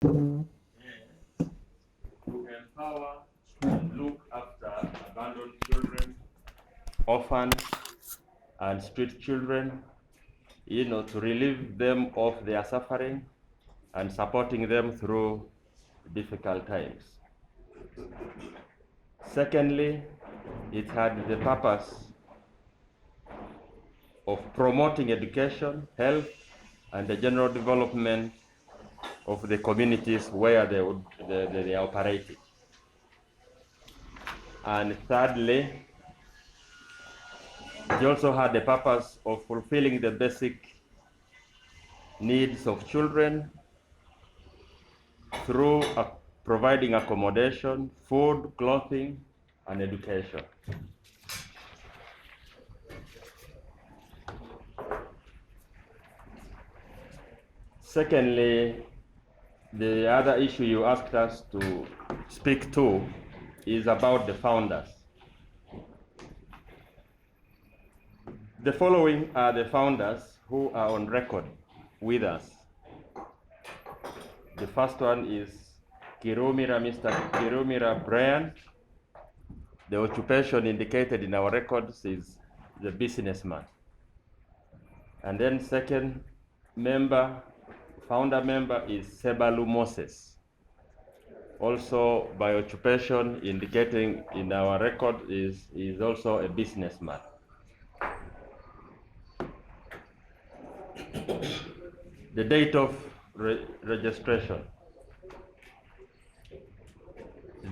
and to empower and look after abandoned children, orphans, and street children, to relieve them of their suffering and supporting them through difficult times. Secondly, it had the purpose of promoting education, health, and the general development of the communities where they are operating. And thirdly, it also had the purpose of fulfilling the basic needs of children through providing accommodation, food, clothing, and education. Secondly, the other issue you asked us to speak to is about the founders. The following are the founders who are on record with us. The first one is Mr. Kirumira Brian. The occupation indicated in our records is the businessman. And then second founder member is Sebalu Moses. Also by occupation indicating in our record is also a businessman. The date of registration.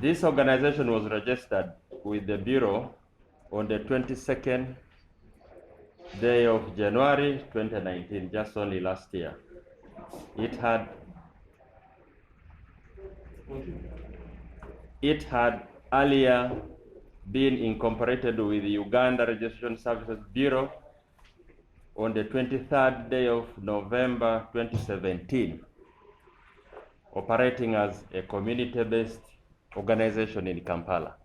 This organization was registered with the Bureau on the 22nd day of January 2019, just only last year. It had earlier been incorporated with the Uganda Registration Services Bureau on the 23rd day of November 2017, operating as a community-based organization in Kampala.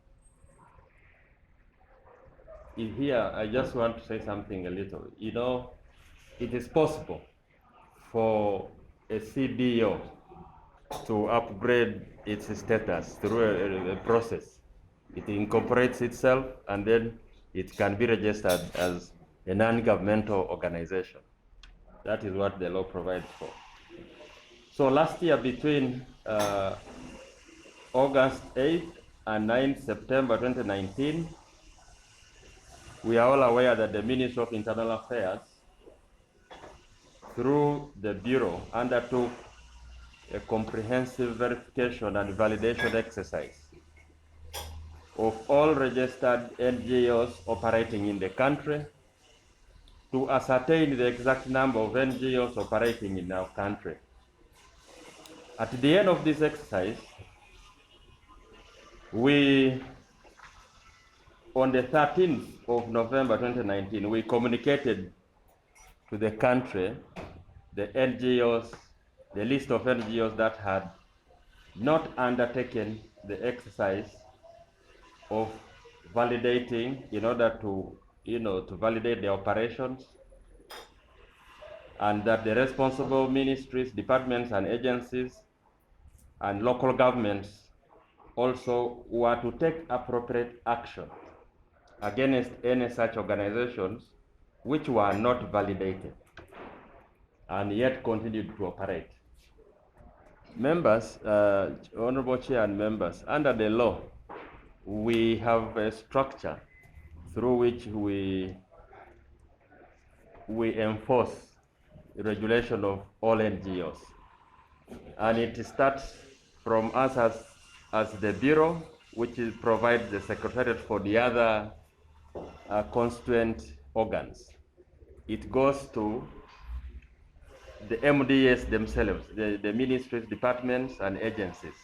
In here, I just want to say something a little. It is possible for a CBO to upgrade its status through a process. It incorporates itself and then it can be registered as a non-governmental organization. That is what the law provides for. So last year, between August 8th and 9th September 2019, we are all aware that the Ministry of Internal Affairs, through the Bureau, undertook a comprehensive verification and validation exercise of all registered NGOs operating in the country to ascertain the exact number of NGOs operating in our country. At the end of this exercise, on the 13th of November 2019, we communicated to the country the NGOs, the list of NGOs that had not undertaken the exercise of validating in order to validate the operations, and that the responsible ministries, departments, and agencies and local governments also were to take appropriate action against any such organizations which were not validated and yet continued to operate. Members, Honorable Chair and members, under the law, we have a structure through which we enforce regulation of all NGOs. And it starts from us as the Bureau, which provides the Secretariat for the other constituent organs. It goes to the MDS themselves, the ministries, departments, and agencies.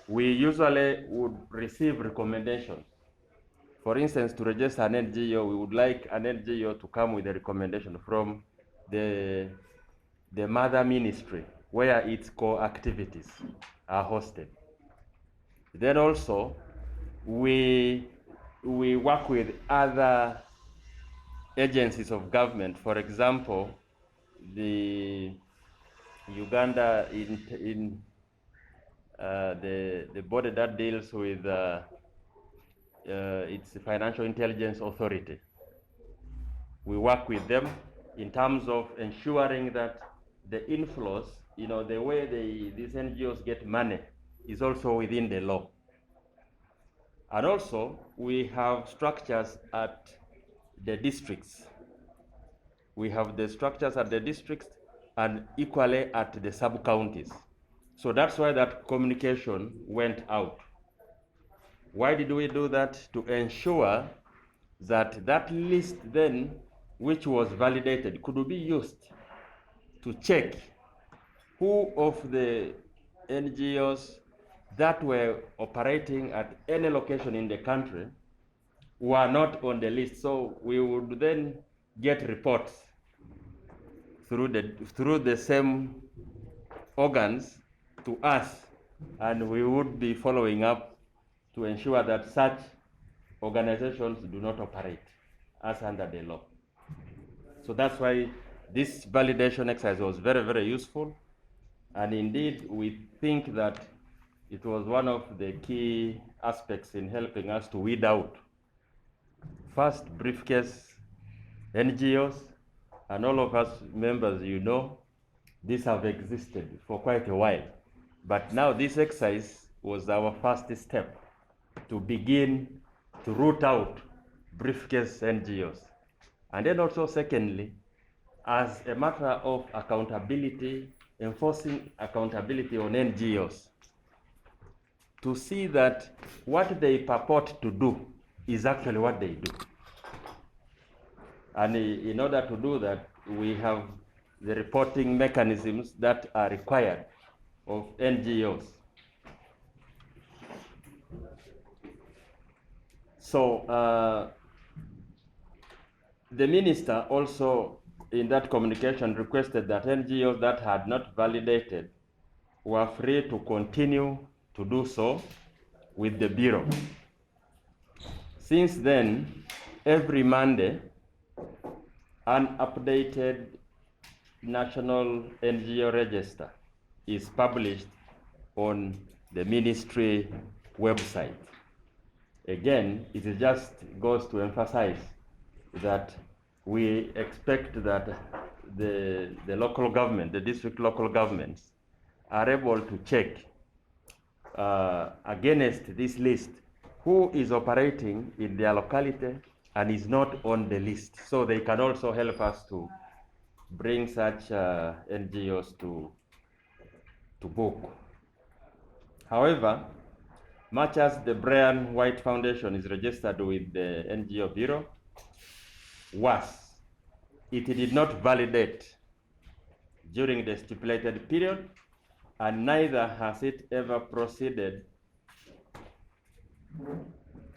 We usually would receive recommendations. For instance, to register an NGO, we would like an NGO to come with a recommendation from the mother ministry, where its core activities are hosted. Then also, we work with other agencies of government. For example, the Uganda the body that deals with its Financial Intelligence Authority. We work with them in terms of ensuring that the inflows, the way these NGOs get money is also within the law. And also, we have structures at the districts. We have the structures at the districts and equally at the sub-counties. So that's why that communication went out. Why did we do that? To ensure that that list then, which was validated, could be used to check who of the NGOs that were operating at any location in the country were not on the list. So we would then get reports through the same organs to us, and we would be following up to ensure that such organizations do not operate as under the law. So that's why this validation exercise was very, very useful. And indeed, we think that it was one of the key aspects in helping us to weed out first briefcase NGOs, and all of us members, these have existed for quite a while. But now this exercise was our first step to begin to root out briefcase NGOs. And then also secondly, as a matter of accountability, enforcing accountability on NGOs, to see that what they purport to do is actually what they do. And in order to do that, we have the reporting mechanisms that are required of NGOs. So the minister also in that communication requested that NGOs that had not validated were free to continue to do so with the Bureau. Since then, every Monday, an updated National NGO Register is published on the ministry website. Again, it just goes to emphasize that we expect that the local government, the district local governments, are able to check against this list who is operating in their locality and is not on the list. So they can also help us to bring such NGOs to book. However, much as the Brian White Foundation is registered with the NGO Bureau, worse, it did not validate during the stipulated period, and neither has it ever proceeded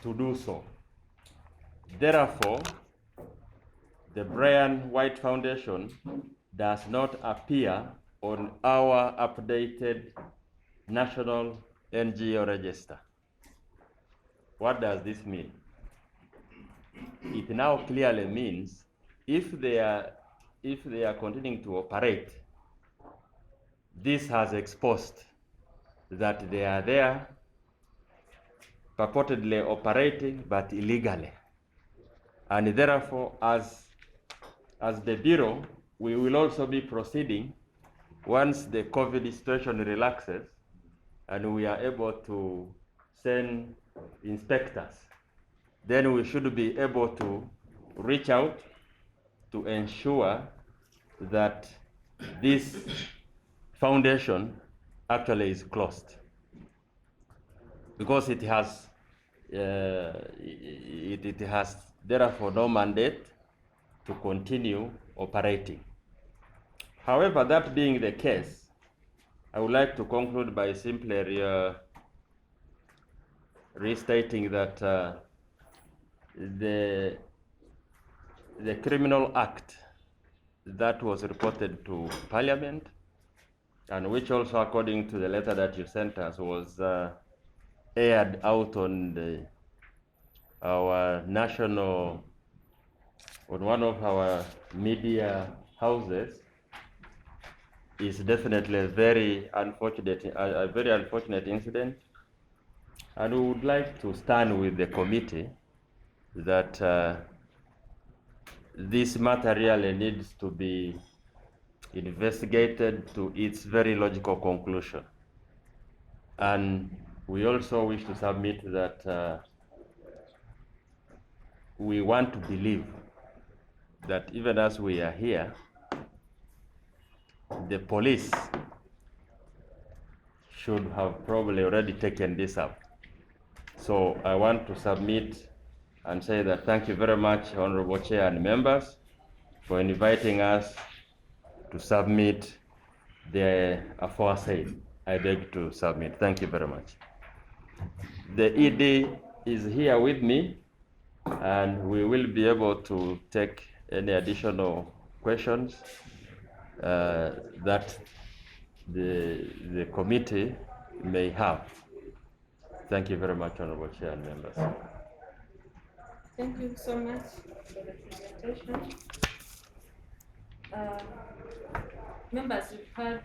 to do so. Therefore, the Brian White Foundation does not appear on our updated National NGO Register. What does this mean? It now clearly means if they are continuing to operate, this has exposed that they are there purportedly operating but illegally. And therefore, as the Bureau, we will also be proceeding once the COVID situation relaxes and we are able to send inspectors. Then we should be able to reach out to ensure that this foundation actually is closed, because it has therefore no mandate to continue operating. However, that being the case, I would like to conclude by simply restating that the Criminal Act that was reported to Parliament, and which also, according to the letter that you sent us, was aired out on our national, on one of our media houses, is definitely a very unfortunate incident, and we would like to stand with the committee that this matter really needs to be investigated to its very logical conclusion. And we also wish to submit that we want to believe that even as we are here, the police should have probably already taken this up. So I want to submit and say that thank you very much, Honorable Chair and members, for inviting us to submit the aforesaid. I beg to submit. Thank you very much. The ED is here with me, and we will be able to take any additional questions that the committee may have. Thank you very much, Honorable Chair and members. Thank you so much for the presentation. Members, you've heard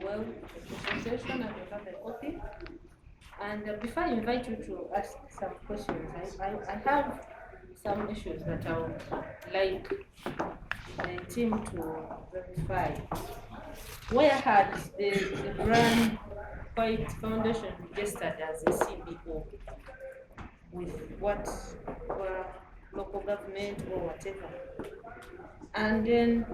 well the presentation and you have a copy. And before I invite you to ask some questions, I have some issues that I would like the team to verify. Where had the Brian White Foundation registered as a CBO? With what local government or whatever? And then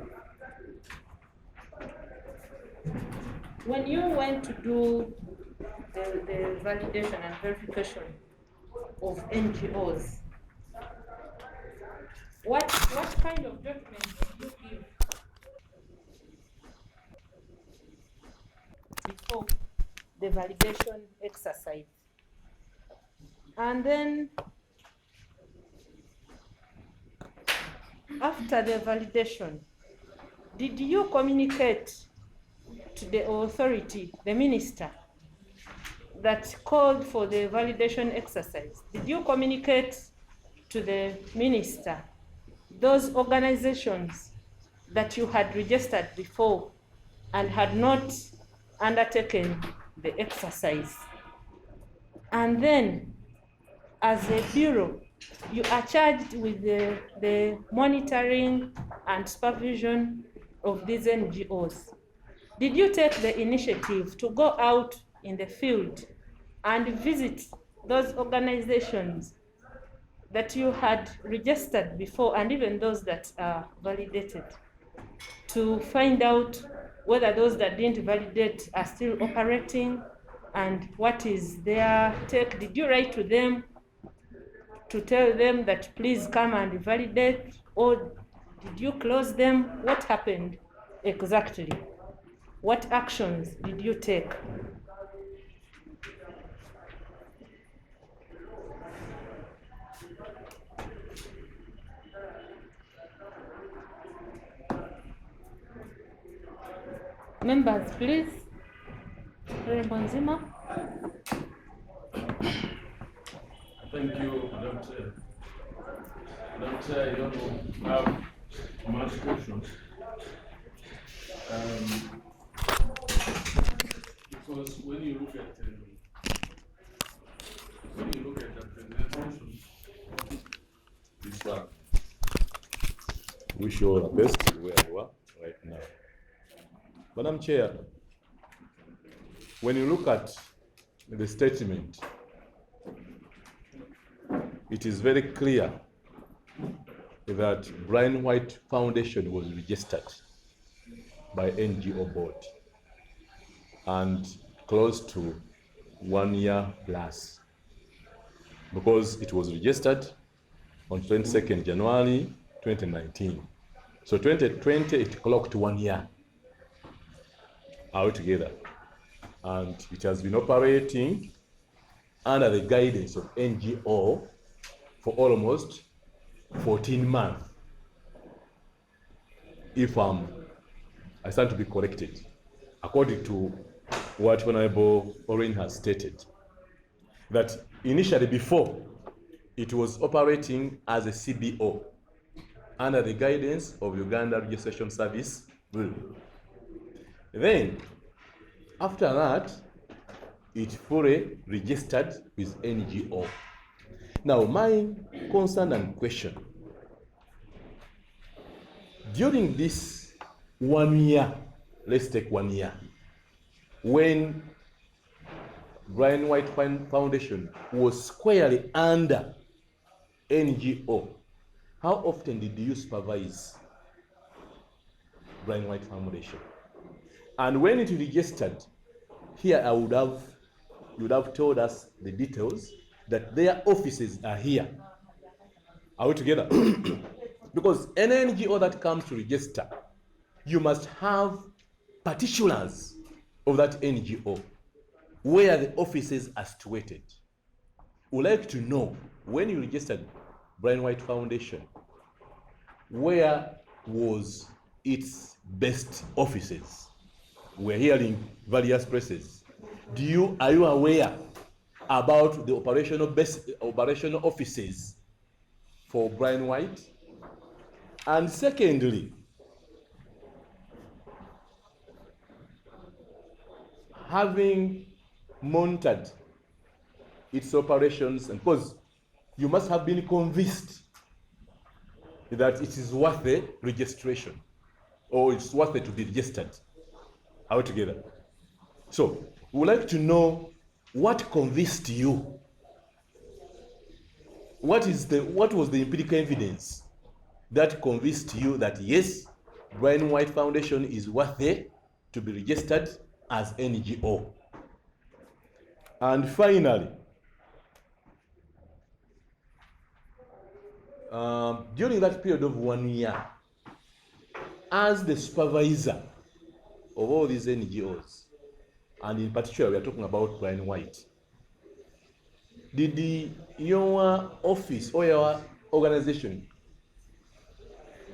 when you went to do the validation and verification of NGOs, what kind of documents did you give before the validation exercise? And then after the validation, did you communicate to the authority, the minister, that called for the validation exercise? Did you communicate to the minister those organizations that you had registered before and had not undertaken the exercise? And then, as a bureau, you are charged with the monitoring and supervision of these NGOs. Did you take the initiative to go out in the field and visit those organizations that you had registered before, and even those that are validated, to find out whether those that didn't validate are still operating and what is their take? Did you write to them to tell them that please come and validate, or did you close them? What happened exactly? What actions did you take? Members, please. Honorable Nzima. Thank you, Madam Chair. Madam Chair, I don't have much questions. Because when you look at the presentation, this one, wish you all the best where you are right now. Madam Chair, when you look at the statement, it is very clear that Brian White Foundation was registered by NGO board and close to 1 year plus, because it was registered on 22nd January 2019. So 2020 it clocked 1 year altogether, and it has been operating under the guidance of NGO for almost 14 months, if I stand to be corrected, according to what Honorable Oren has stated, that initially before it was operating as a CBO under the guidance of Uganda Registration Service Bureau. Then, after that, it fully registered with NGO. Now, my concern and question, during this 1 year, let's take 1 year, when Brian White Foundation was squarely under NGO, how often did you supervise Brian White Foundation? And when it registered, here you would have told us the details that their offices are here. Are we together? Because any NGO that comes to register, you must have particulars of that NGO, where the offices are situated. We'd like to know, when you registered Brian White Foundation, where was its best offices? We're hearing various places. Are you aware about the operational offices for Brian White? And secondly, having monitored its operations, and because you must have been convinced that it is worth the registration, or it's worth it to be registered altogether. So we would like to know what convinced you. What was the empirical evidence that convinced you that yes, Brian White Foundation is worth it to be registered as NGO? And finally, during that period of 1 year, as the supervisor of all these NGOs, and in particular we are talking about Brian White, did your office or your organization,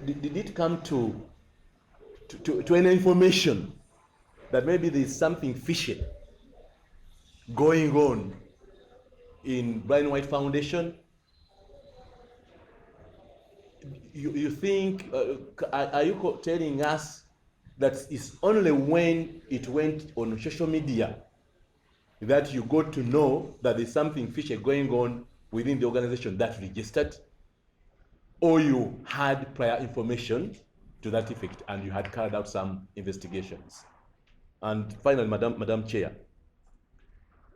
did it come to any information that maybe there is something fishy going on in Brian White Foundation? You think, are you telling us that it's only when it went on social media that you got to know that there's something fishy going on within the organization that registered? Or you had prior information to that effect and you had carried out some investigations? And finally, Madam Chair,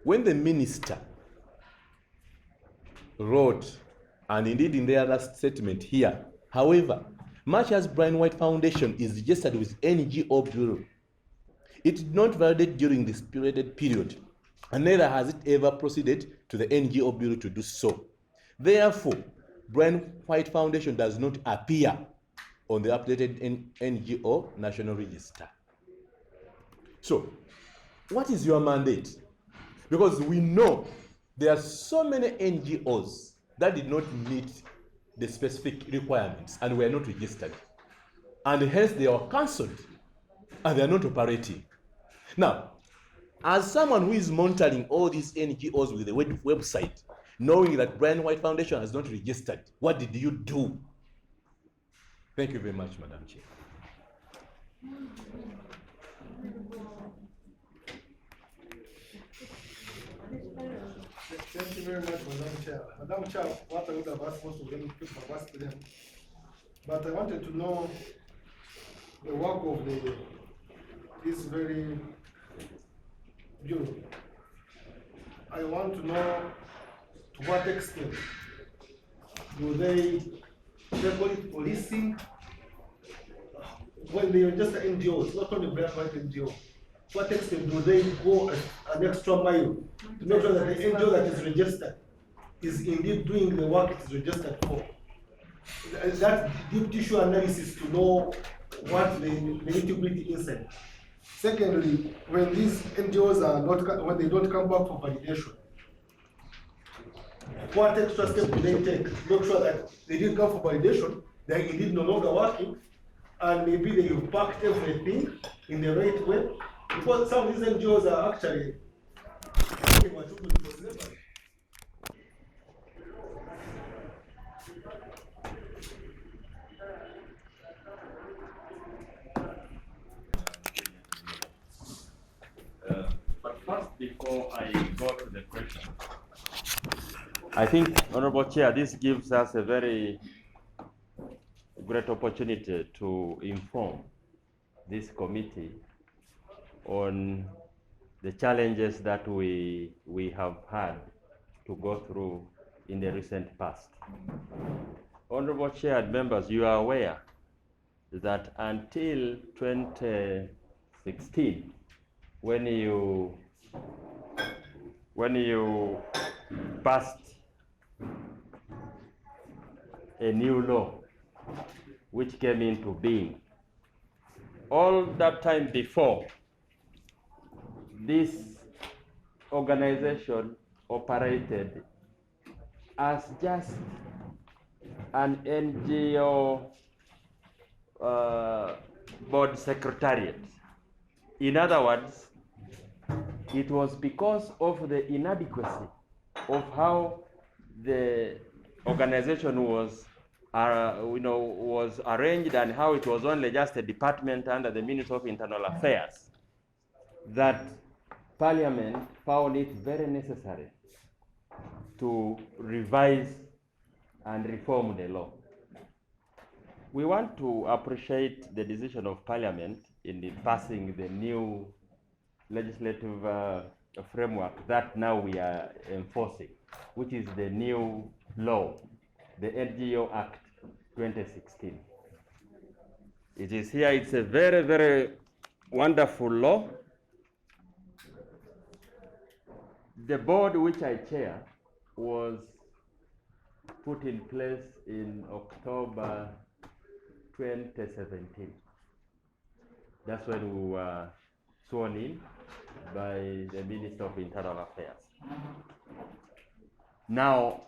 when the minister wrote, and indeed in their last statement here, however, much as Brian White Foundation is registered with NGO Bureau, it did not validate during this period, and neither has it ever proceeded to the NGO Bureau to do so. Therefore, Brian White Foundation does not appear on the updated NGO National Register. So, what is your mandate? Because we know there are so many NGOs that did not meet the specific requirements and were not registered, and hence they are cancelled and they are not operating. Now, as someone who is monitoring all these NGOs with the website, knowing that Brian White Foundation has not registered, what did you do? Thank you very much, Madam Chair. Thank you very much, Madam Chair. Madam Chair, what I would have asked most of them to ask them, but I wanted to know the work of this very bureau. I want to know to what extent do they call it policing when they register NGOs, not only Brian White NGO. To what extent do they go an extra mile to make sure that the NGO that is registered is indeed doing the work it is registered for? That deep tissue analysis to know what the nitty-gritty inside. Secondly, when these NGOs are not, when they don't come back for validation, what extra step do they take to make sure that they didn't come for validation, they are indeed no longer working, and maybe they have packed everything in the right way? Because some of these NGOs are actually working what you could for slavery. First, before I go to the question, I think, Honorable Chair, this gives us a very great opportunity to inform this committee on the challenges that we have had to go through in the recent past. Honorable Chair and members, you are aware that until 2016, when you passed a new law which came into being, all that time before, this organization operated as just an NGO board secretariat. In other words, it was because of the inadequacy of how the organization was arranged and how it was only just a department under the Ministry of Internal Affairs that Parliament found it very necessary to revise and reform the law. We want to appreciate the decision of Parliament in passing the new legislative framework that now we are enforcing, which is the new law, the NGO Act 2016. It is here, it's a very, very wonderful law. The board which I chair was put in place in October 2017. That's when we were sworn in by the Minister of Internal Affairs. Now,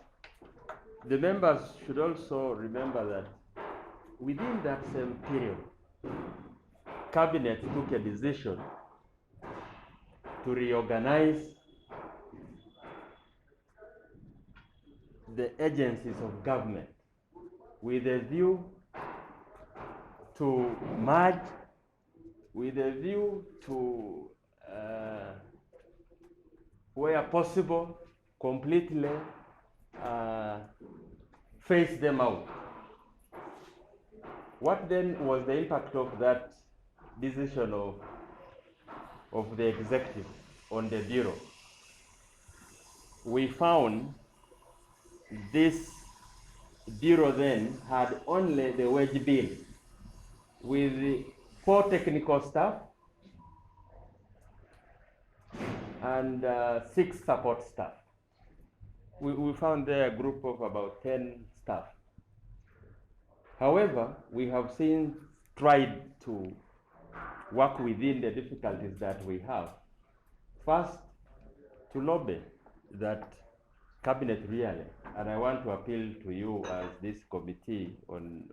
the members should also remember that within that same period, Cabinet took a decision to reorganize the agencies of government with a view to merge, with a view to, where possible, completely phase them out. What then was the impact of that decision of the executive on the Bureau? We found this Bureau then had only the wage bill with 4 technical staff and 6 support staff. We found there a group of about 10 staff. However, we have since tried to work within the difficulties that we have. First, to lobby that Cabinet really, and I want to appeal to you as this committee on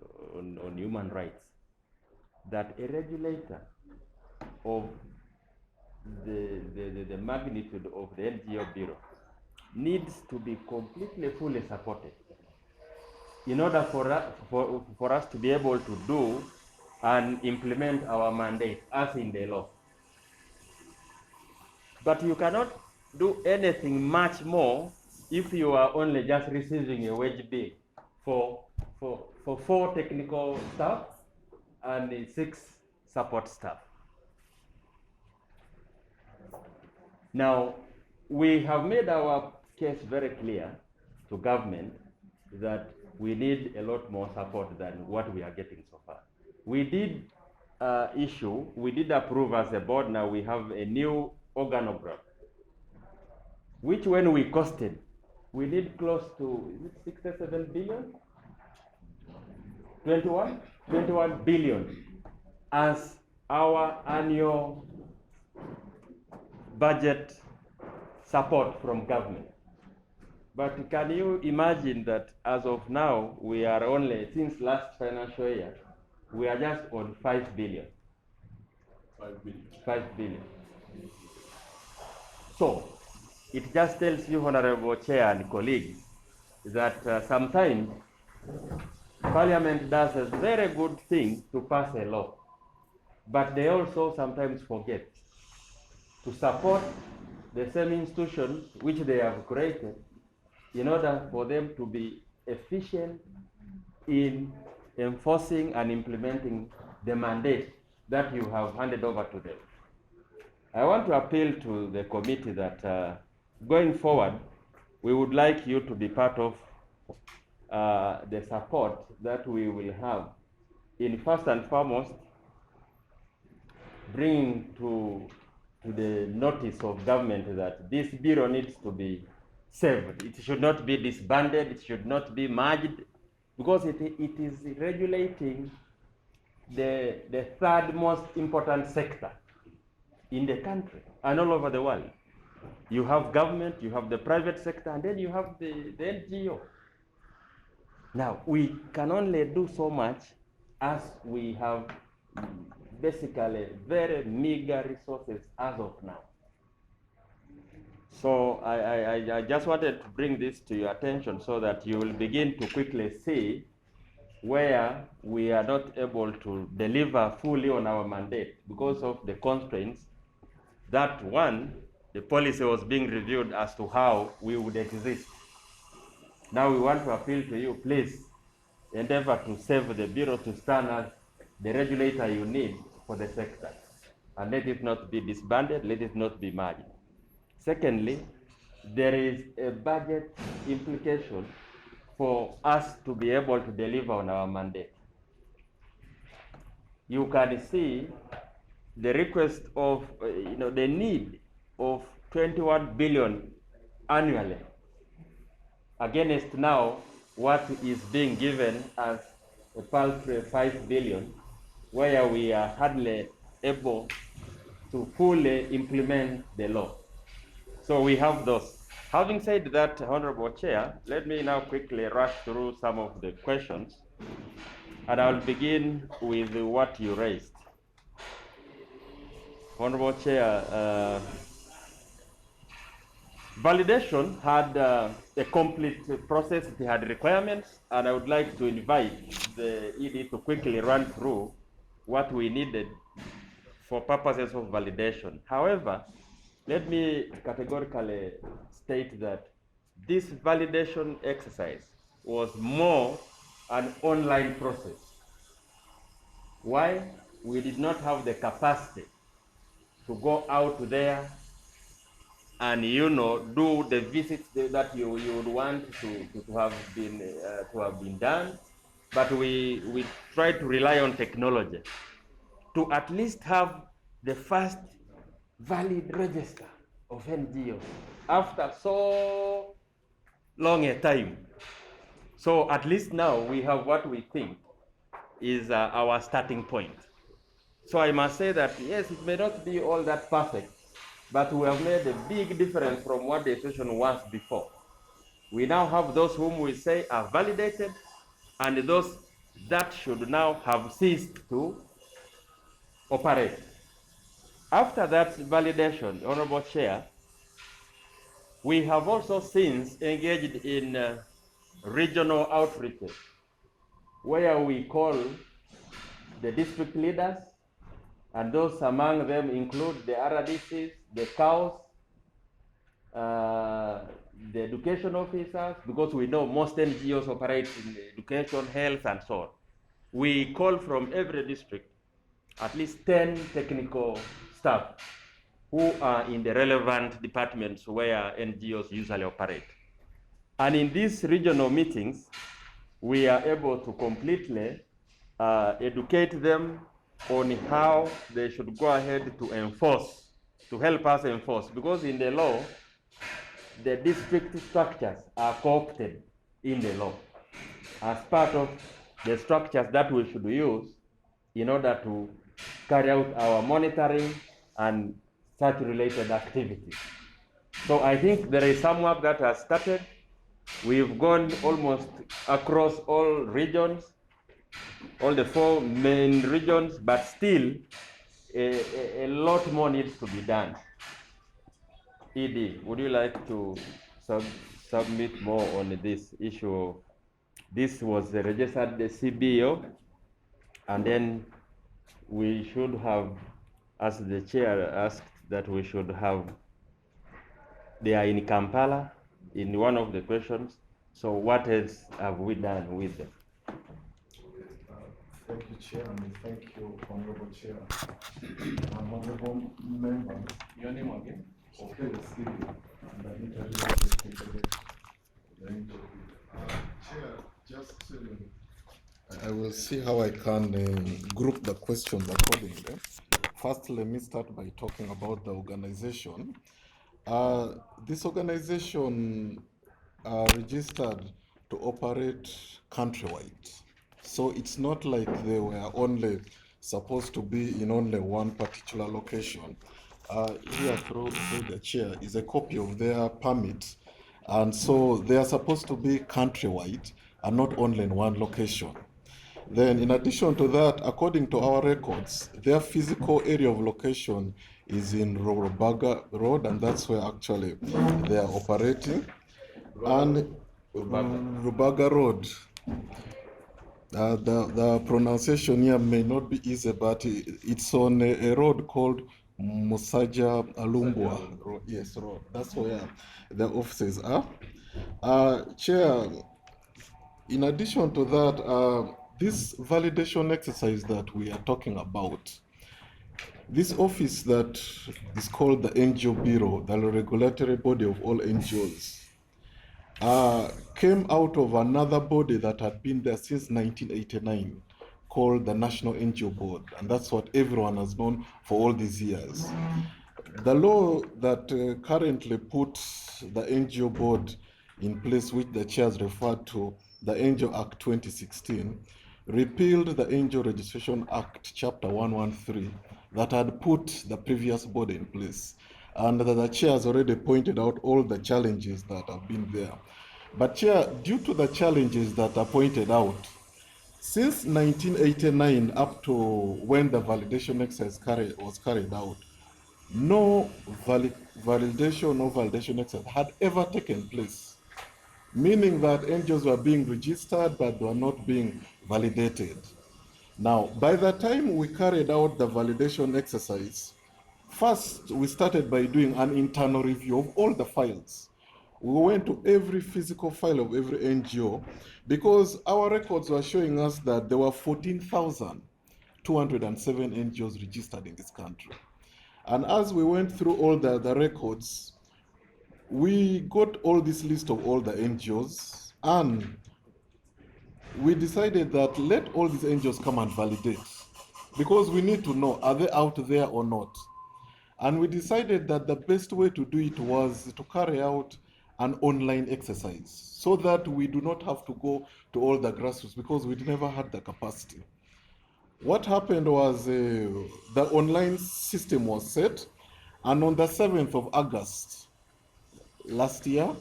human rights, that a regulator of the magnitude of the NGO Bureau needs to be completely fully supported in order for us to be able to do and implement our mandate as in the law. But you cannot do anything much more if you are only just receiving a wage bill for 4 technical staff and 6 support staff. Now, we have made our case very clear to government that we need a lot more support than what we are getting so far. We did we did approve as a board, now we have a new organogram, which when we costed, we need close to, is it 67 billion? 21 billion as our annual budget support from government. But can you imagine that as of now, we are only, since last financial year, we are just on 5 billion. 5 billion. 5 billion. So, it just tells you, Honorable Chair and colleagues, that sometimes Parliament does a very good thing to pass a law, but they also sometimes forget to support the same institutions which they have created in order for them to be efficient in enforcing and implementing the mandate that you have handed over to them. I want to appeal to the committee that going forward, we would like you to be part of the support that we will have in first and foremost bringing to the notice of government that this bureau needs to be saved. It should not be disbanded, it should not be merged, because it is regulating the third most important sector in the country and all over the world. You have government, you have the private sector, and then you have the NGO. Now, we can only do so much as we have basically very meager resources as of now. So I just wanted to bring this to your attention so that you will begin to quickly see where we are not able to deliver fully on our mandate because of the constraints. That one, the policy was being reviewed as to how we would exist. Now we want to appeal to you, please endeavor to save the Bureau to stand as the regulator you need for the sector. And let it not be disbanded, let it not be merged. Secondly, there is a budget implication for us to be able to deliver on our mandate. You can see the request of, the need of 21 billion annually against now what is being given as a paltry 5 billion, where we are hardly able to fully implement the law. So we have those. Having said that, Honorable Chair, let me now quickly rush through some of the questions, and I'll begin with what you raised. Honorable Chair, validation had a complete process, it had requirements, and I would like to invite the ED to quickly run through what we needed for purposes of validation. However, let me categorically state that this validation exercise was more an online process. Why? We did not have the capacity to go out there and do the visits that you would want to have been done, but we tried to rely on technology to at least have the first valid register of NGOs after so long a time. So at least now we have what we think is our starting point. So I must say that yes, it may not be all that perfect, but we have made a big difference from what the institution was before. We now have those whom we say are validated and those that should now have ceased to operate. After that validation, Honorable Chair, we have also since engaged in regional outreaches, where we call the district leaders, and those among them include the RDCs, the COWs, the education officers, because we know most NGOs operate in education, health, and so on. We call from every district at least 10 technical staff who are in the relevant departments where NGOs usually operate. And in these regional meetings, we are able to completely educate them on how they should go ahead to enforce, to help us enforce, because in the law, the district structures are co-opted in the law as part of the structures that we should use in order to carry out our monitoring and such related activities. So I think there is some work that has started. We've gone almost across all regions, all the 4 main regions, but still a lot more needs to be done. ED, would you like to submit more on this issue? This was registered the CBO, and then we should have, as the chair asked, that we should have They are in Kampala in one of the questions. So what else have we done with them? Thank you, Chair, and thank you, Honorable Chair. Honorable Member. Your name again? Okay, Steve. And I need to Chair, just I will see how I can group the questions accordingly. First, let me start by talking about the organization. This organization registered to operate countrywide. So it's not like they were only supposed to be in only one particular location. Here through the chair is a copy of their permit. And so they are supposed to be countrywide and not only in one location. Then in addition to that, according to our records, their physical area of location is in Rubaga Road, and that's where actually they are operating. And Rubaga Road. The pronunciation here may not be easy, but it's on a road called Musaja Alumbwa Road. Yes, road. That's where the offices are. Chair, in addition to that, this validation exercise that we are talking about, this office that is called the NGO Bureau, the regulatory body of all NGOs, came out of another body that had been there since 1989 called the National NGO Board, and that's what everyone has known for all these years. The law that currently puts the NGO Board in place, which the chairs referred to, the NGO Act 2016, repealed the NGO Registration Act, Chapter 113, that had put the previous board in place. And the chair has already pointed out all the challenges that have been there. But Chair, due to the challenges that are pointed out, since 1989 up to when the validation exercise was carried out, no validation exercise had ever taken place, meaning that NGOs were being registered but were not being validated. Now, by the time we carried out the validation exercise, first we started by doing an internal review of all the files. We went to every physical file of every NGO because our records were showing us that there were 14,207 NGOs registered in this country. And as we went through all the records, we got all this list of all the NGOs, and we decided that let all these NGOs come and validate, because we need to know, are they out there or not? And we decided that the best way to do it was to carry out an online exercise so that we do not have to go to all the grassroots because we never had the capacity. What happened was the online system was set, and on the 7th of August last year,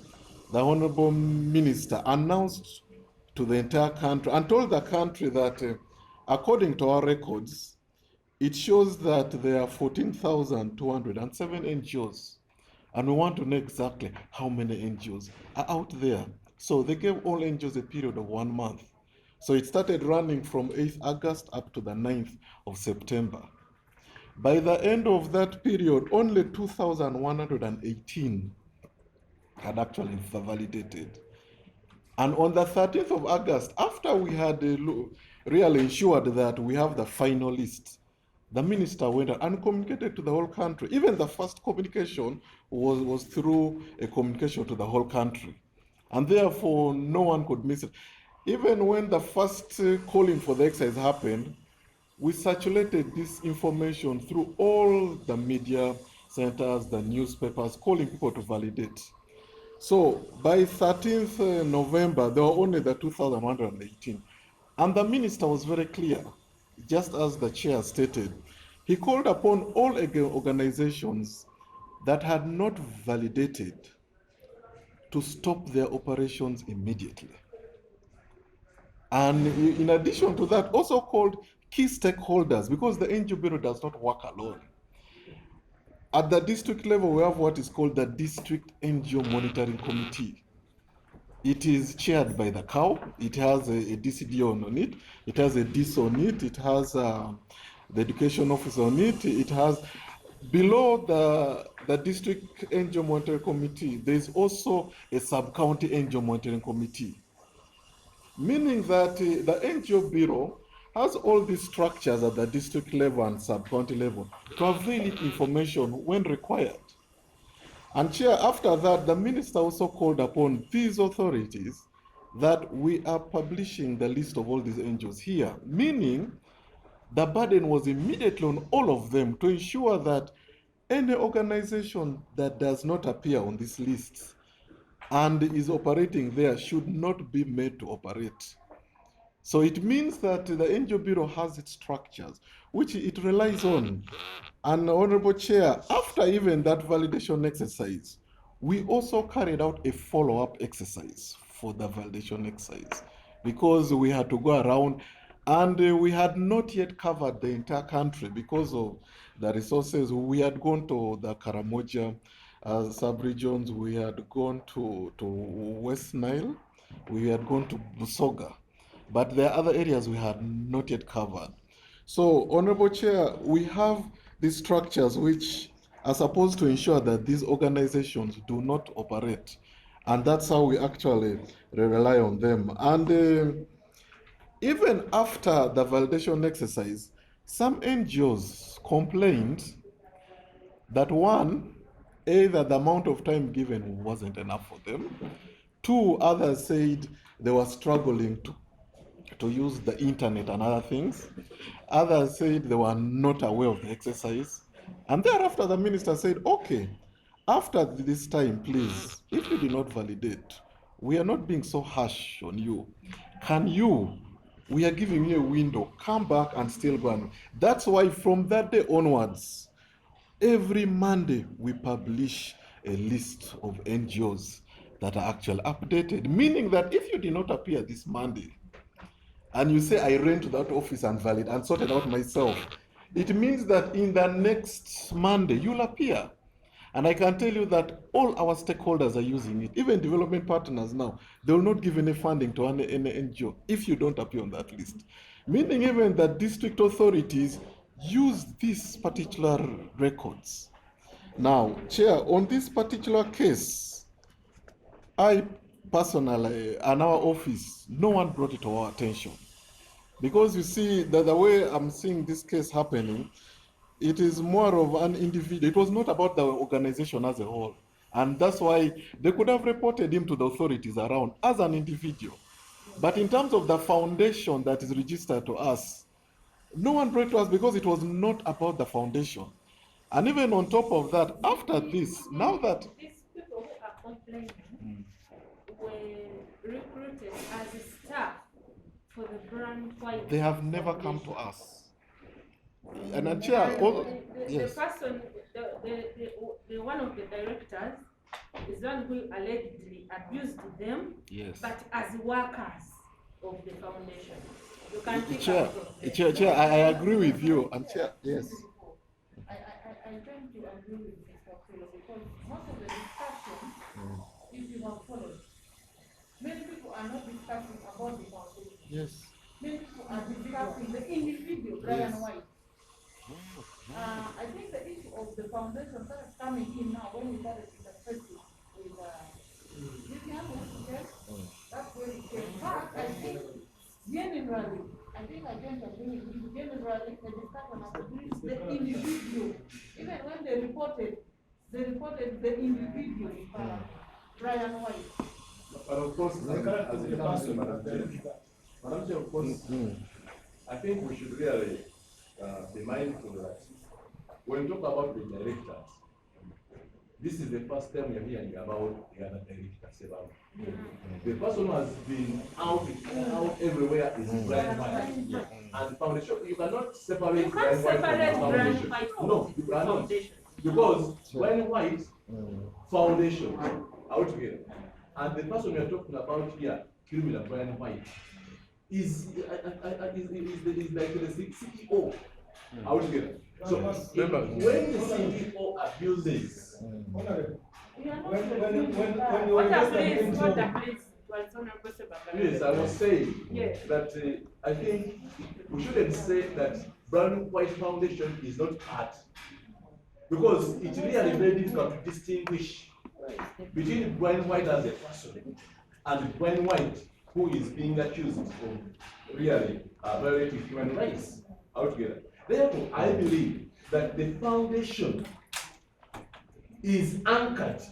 the Honorable Minister announced to the entire country and told the country that according to our records, it shows that there are 14,207 NGOs, and we want to know exactly how many NGOs are out there. So they gave all NGOs a period of 1 month. So it started running from 8th August up to the 9th of September. By the end of that period, only 2,118 had actually validated. And on the 13th of August, after we had really ensured that we have the final list, the minister went and communicated to the whole country. Even the first communication was through a communication to the whole country. And therefore, no one could miss it. Even when the first calling for the exercise happened, we circulated this information through all the media centers, the newspapers, calling people to validate. So by 13th November, there were only the 2,118. And the minister was very clear, just as the chair stated. He called upon all organizations that had not validated to stop their operations immediately. And in addition to that, also called key stakeholders, because the NGO Bureau does not work alone. At the district level, we have what is called the District NGO Monitoring Committee. It is chaired by the COW. It has a DCD on it. It has a DIS on it. It has the education office on it. It has below the district NGO monitoring committee, there is also a sub-county NGO monitoring committee, meaning that the NGO bureau has all these structures at the district level and sub-county level to avail it information when required. And Chair, after that, the minister also called upon these authorities that we are publishing the list of all these NGOs here, meaning the burden was immediately on all of them to ensure that any organization that does not appear on this list and is operating there should not be made to operate. So it means that the NGO Bureau has its structures, which it relies on. And Honorable Chair, after even that validation exercise, we also carried out a follow-up exercise for the validation exercise because we had to go around and we had not yet covered the entire country because of the resources. We had gone to the Karamoja sub-regions, we had gone to West Nile, we had gone to Busoga, but there are other areas we had not yet covered. So, Honorable Chair, we have these structures which are supposed to ensure that these organizations do not operate. And that's how we actually rely on them. And even after the validation exercise, some NGOs complained that one, either the amount of time given wasn't enough for them. Two, others said they were struggling to use the internet and other things. Others said they were not aware of the exercise. And thereafter, the minister said, okay, after this time, please, if you did not validate, we are not being so harsh on you. Can you, we are giving you a window, come back and still go on. That's why from that day onwards, every Monday we publish a list of NGOs that are actually updated, meaning that if you did not appear this Monday, and you say, I ran to that office and valid and sorted out myself, it means that in the next Monday, you'll appear. And I can tell you that all our stakeholders are using it, even development partners now, they will not give any funding to any NGO if you don't appear on that list. Meaning even that district authorities use these particular records. Now, Chair, on this particular case, I personally, and our office, no one brought it to our attention. Because you see, the way I'm seeing this case happening, it is more of an individual. It was not about the organization as a whole. And that's why they could have reported him to the authorities around as an individual. But in terms of the foundation that is registered to us, no one brought it to us because it was not about the foundation. And even on top of that, after this, now that These people who are complaining were recruited as staff for the brand white. they have never come to us. And Chair, all, yes. The person, the one of the directors is one who allegedly abused them, Yes. but as workers of the foundation. You can pick Chair, up from there. Chair, I agree with you. And Chair, yes. I tend to agree with Mr. Taylor because most of the discussion, if you have followed, many people are not discussing about the foundation. Yes. Many people are discussing the individual, Brian White. I think the issue of the foundation started coming in now when we started interfacing with Vivian, yes, that's where it came back. I think generally, I tend to agree with you. Generally, the discussion has to do with the individual. Even when they reported the individual, Brian White. But of course, as it comes to Madam Chair, of course, I think we should really be mindful that when we talk about the directors, this is the first time we are hearing about the other directors. The person who has been out everywhere is Brian White. And foundation, you cannot separate You Brian can't White from separate the Brian foundation. White from No, you the cannot. foundation. Because Brian White Foundation altogether, and the person we are talking about here, criminal Brian White, is like the CEO altogether. So when the CEO abuses, Honorable, We are not when you What understand please, what NGO, please, was Honorable Sebagala. yes, I was saying Yes. that I think we shouldn't say that Brian White Foundation is not part. Because it's really very difficult to distinguish between Brian White as a person and Brian White who is being accused of really violating human rights altogether. Therefore, I believe that the foundation is anchored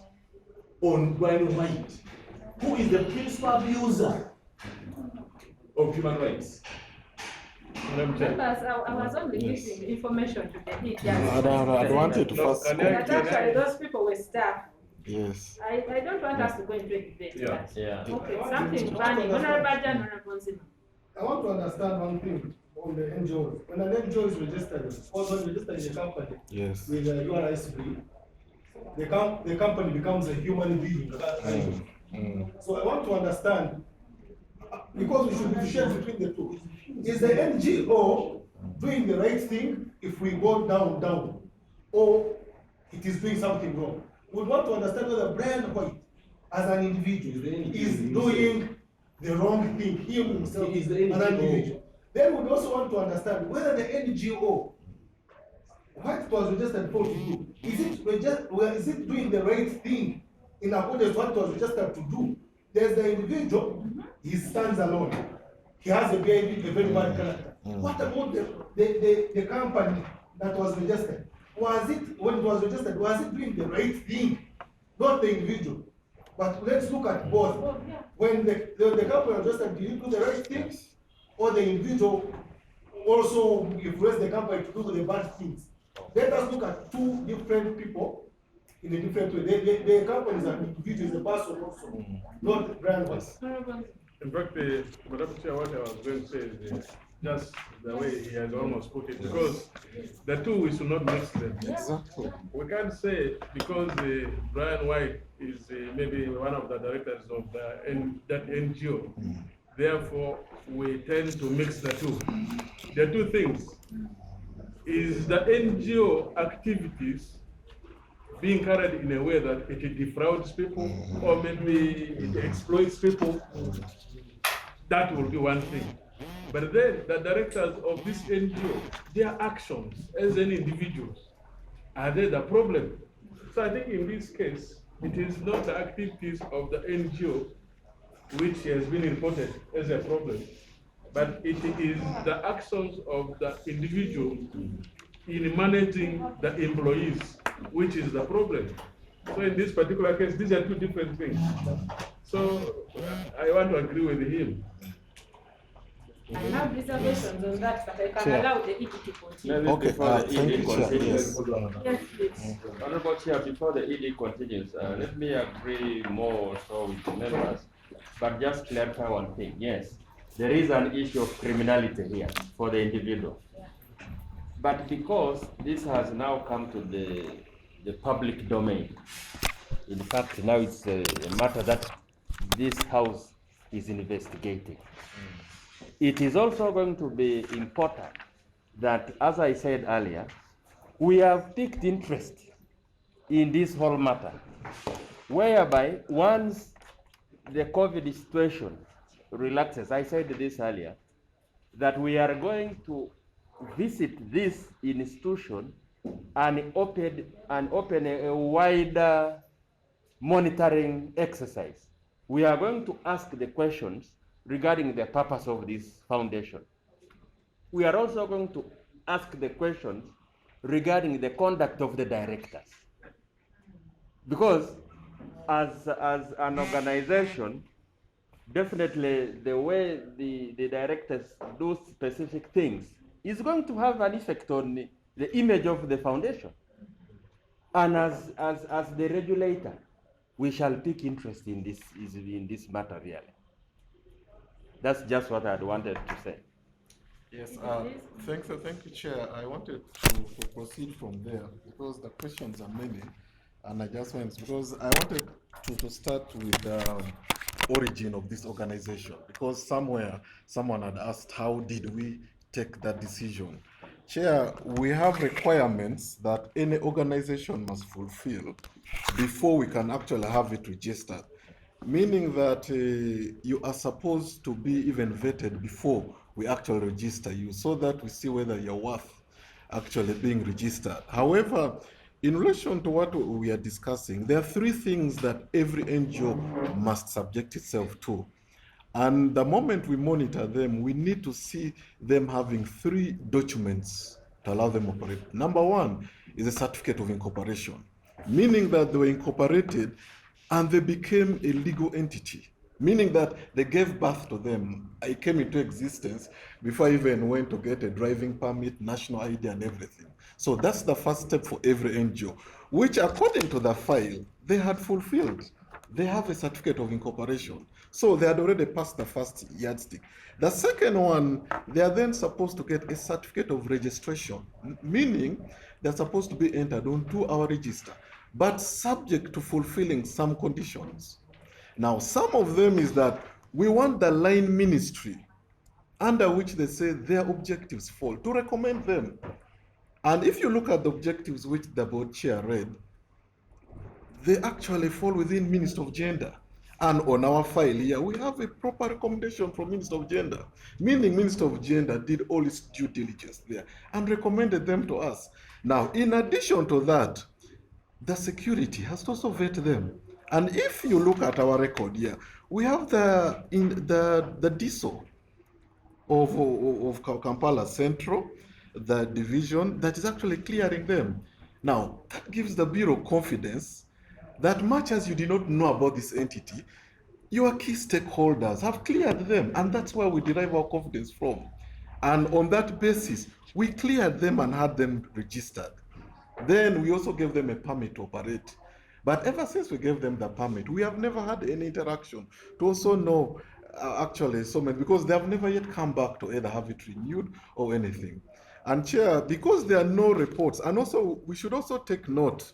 on Brian White, who is the principal abuser of human rights. Members, I was only giving information to the heat. I wanted to first. But actually, those people were staff. Yes. I don't want us to go into a debate. Yeah. but- Yeah. Okay, something funny. Honorable Jan, Honorable Zima. I want to understand one thing on the NGOs. When an NGO is registered, also registered in a company Yes. with a URICB, the company becomes a human being. So I want to understand, because we should differentiate between the two. Is the NGO doing the right thing if we go down, or it is doing something wrong? We want to understand whether Brian White, as an individual, is doing the wrong thing, him himself He is the as an NGO. individual. Then we also want to understand whether the NGO, what it was registered for to do, is it doing the right thing in accordance with what it was registered to do? There's the individual, he stands alone. He has a very bad character. What about the company that was registered? Was it, when it was registered, was it doing the right thing? Not the individual. But let's look at both. When the company was registered, did it do the right thing? Or the individual also influenced the company to do the bad things? Let us look at two different people in a different way. The company is an individual, is a person also, not Brian White. Honorable In fact, Madam Chair, what I was going to say is just the way he has almost put it, because the two, we should not mix them. Exactly. We can't say because Brian White is maybe one of the directors of that NGO, therefore we tend to mix the two. The two things is the NGO activities being carried in a way that it defrauds people or maybe it exploits people. That will be one thing. But then the directors of this NGO, their actions as an individuals, are they the problem? So I think in this case, it is not the activities of the NGO which has been reported as a problem, but it is the actions of the individual in managing the employees, which is the problem. So in this particular case, these are two different things. So I want to agree with him. I have reservations on that, but I can Chair. allow the ED to continue. Maybe Okay, before the thank ED you, Chair. continues. Yes, please. Honorable Chair, before the ED continues, let me agree more so with the members, but just clarify one thing. Yes, there is an issue of criminality here for the individual. But because this has now come to the public domain, in fact, now it's a matter that this House is investigating. It is also going to be important that, as I said earlier, we have picked interest in this whole matter, whereby once the COVID situation relaxes, I said this earlier, that we are going to visit this institution and open a wider monitoring exercise. We are going to ask the questions regarding the purpose of this foundation. We are also going to ask the questions regarding the conduct of the directors. Because as an organization, definitely the way the directors do specific things is going to have an effect on the image of the foundation. And as the regulator, we shall take interest in this matter really. That's just what I wanted to say. Yes, thank you, Chair. I wanted to proceed from there because the questions are many, and I just went because I wanted to start with the origin of this organization because somewhere someone had asked how did we take that decision. Chair, we have requirements that any organization must fulfill before we can actually have it registered. Meaning that you are supposed to be even vetted before we actually register you so that we see whether you're worth actually being registered. However, In relation to what we are discussing, there are three things that every NGO must subject itself to. And the moment we monitor them, we need to see them having three documents to allow them operate. Number one is a certificate of incorporation, meaning that they were incorporated and they became a legal entity, meaning that they gave birth to them. I came into existence before I even went to get a driving permit, national ID, and everything. So that's the first step for every NGO, which according to the file, they had fulfilled. They have a certificate of incorporation. So they had already passed the first yardstick. The second one, they are then supposed to get a certificate of registration, meaning they're supposed to be entered onto our register, but subject to fulfilling some conditions. Now, some of them is that we want the line ministry under which they say their objectives fall to recommend them. And if you look at the objectives which the board chair read, they actually fall within Minister of Gender. And on our file here, we have a proper recommendation from Minister of Gender, meaning Minister of Gender did all its due diligence there and recommended them to us. Now, in addition to that, the security has to also vet them. And if you look at our record here, we have the DISO of Kampala Central, the division that is actually clearing them. Now, that gives the Bureau confidence that much as you did not know about this entity, your key stakeholders have cleared them, and that's where we derive our confidence from. And on that basis, we cleared them and had them registered. Then we also gave them a permit to operate. But ever since we gave them the permit, we have never had any interaction to also know actually so many, because they have never yet come back to either have it renewed or anything. And Chair, because there are no reports, and also we should also take note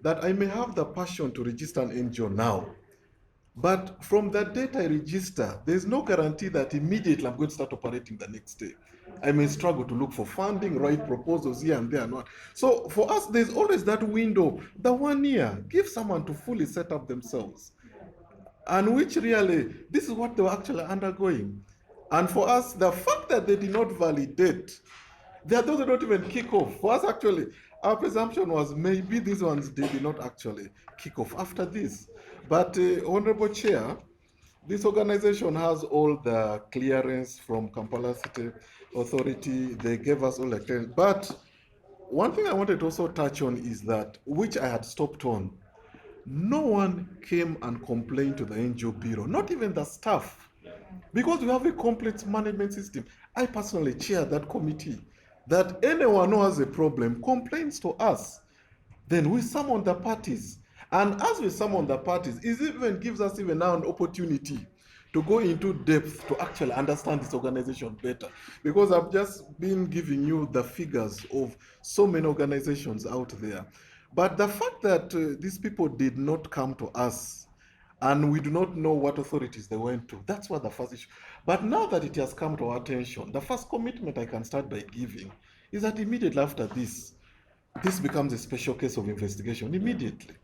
that I may have the passion to register an NGO now, but from the date I register, there's no guarantee that immediately I'm going to start operating the next day. I may struggle to look for funding, write proposals here and there and what. So for us, there's always that window, the 1 year, give someone to fully set up themselves. And which really, this is what they were actually undergoing. And for us, the fact that they did not validate, there are those that don't even kick off. For us, actually, our presumption was maybe these ones they did not actually kick off after this. But Honorable Chair, this organization has all the clearance from Kampala City Authority. They gave us all the clearance. But one thing I wanted to also touch on is that, which I had stopped on, no one came and complained to the NGO Bureau, not even the staff, because we have a complete management system. I personally chair that committee, that anyone who has a problem complains to us. Then we summon the parties. And as we summon the parties, it even gives us even now an opportunity to go into depth to actually understand this organization better. Because I've just been giving you the figures of so many organizations out there. But the fact that these people did not come to us and we do not know what authorities they went to, that's what the first issue. But now that it has come to our attention, the first commitment I can start by giving is that immediately after this becomes a special case of investigation immediately.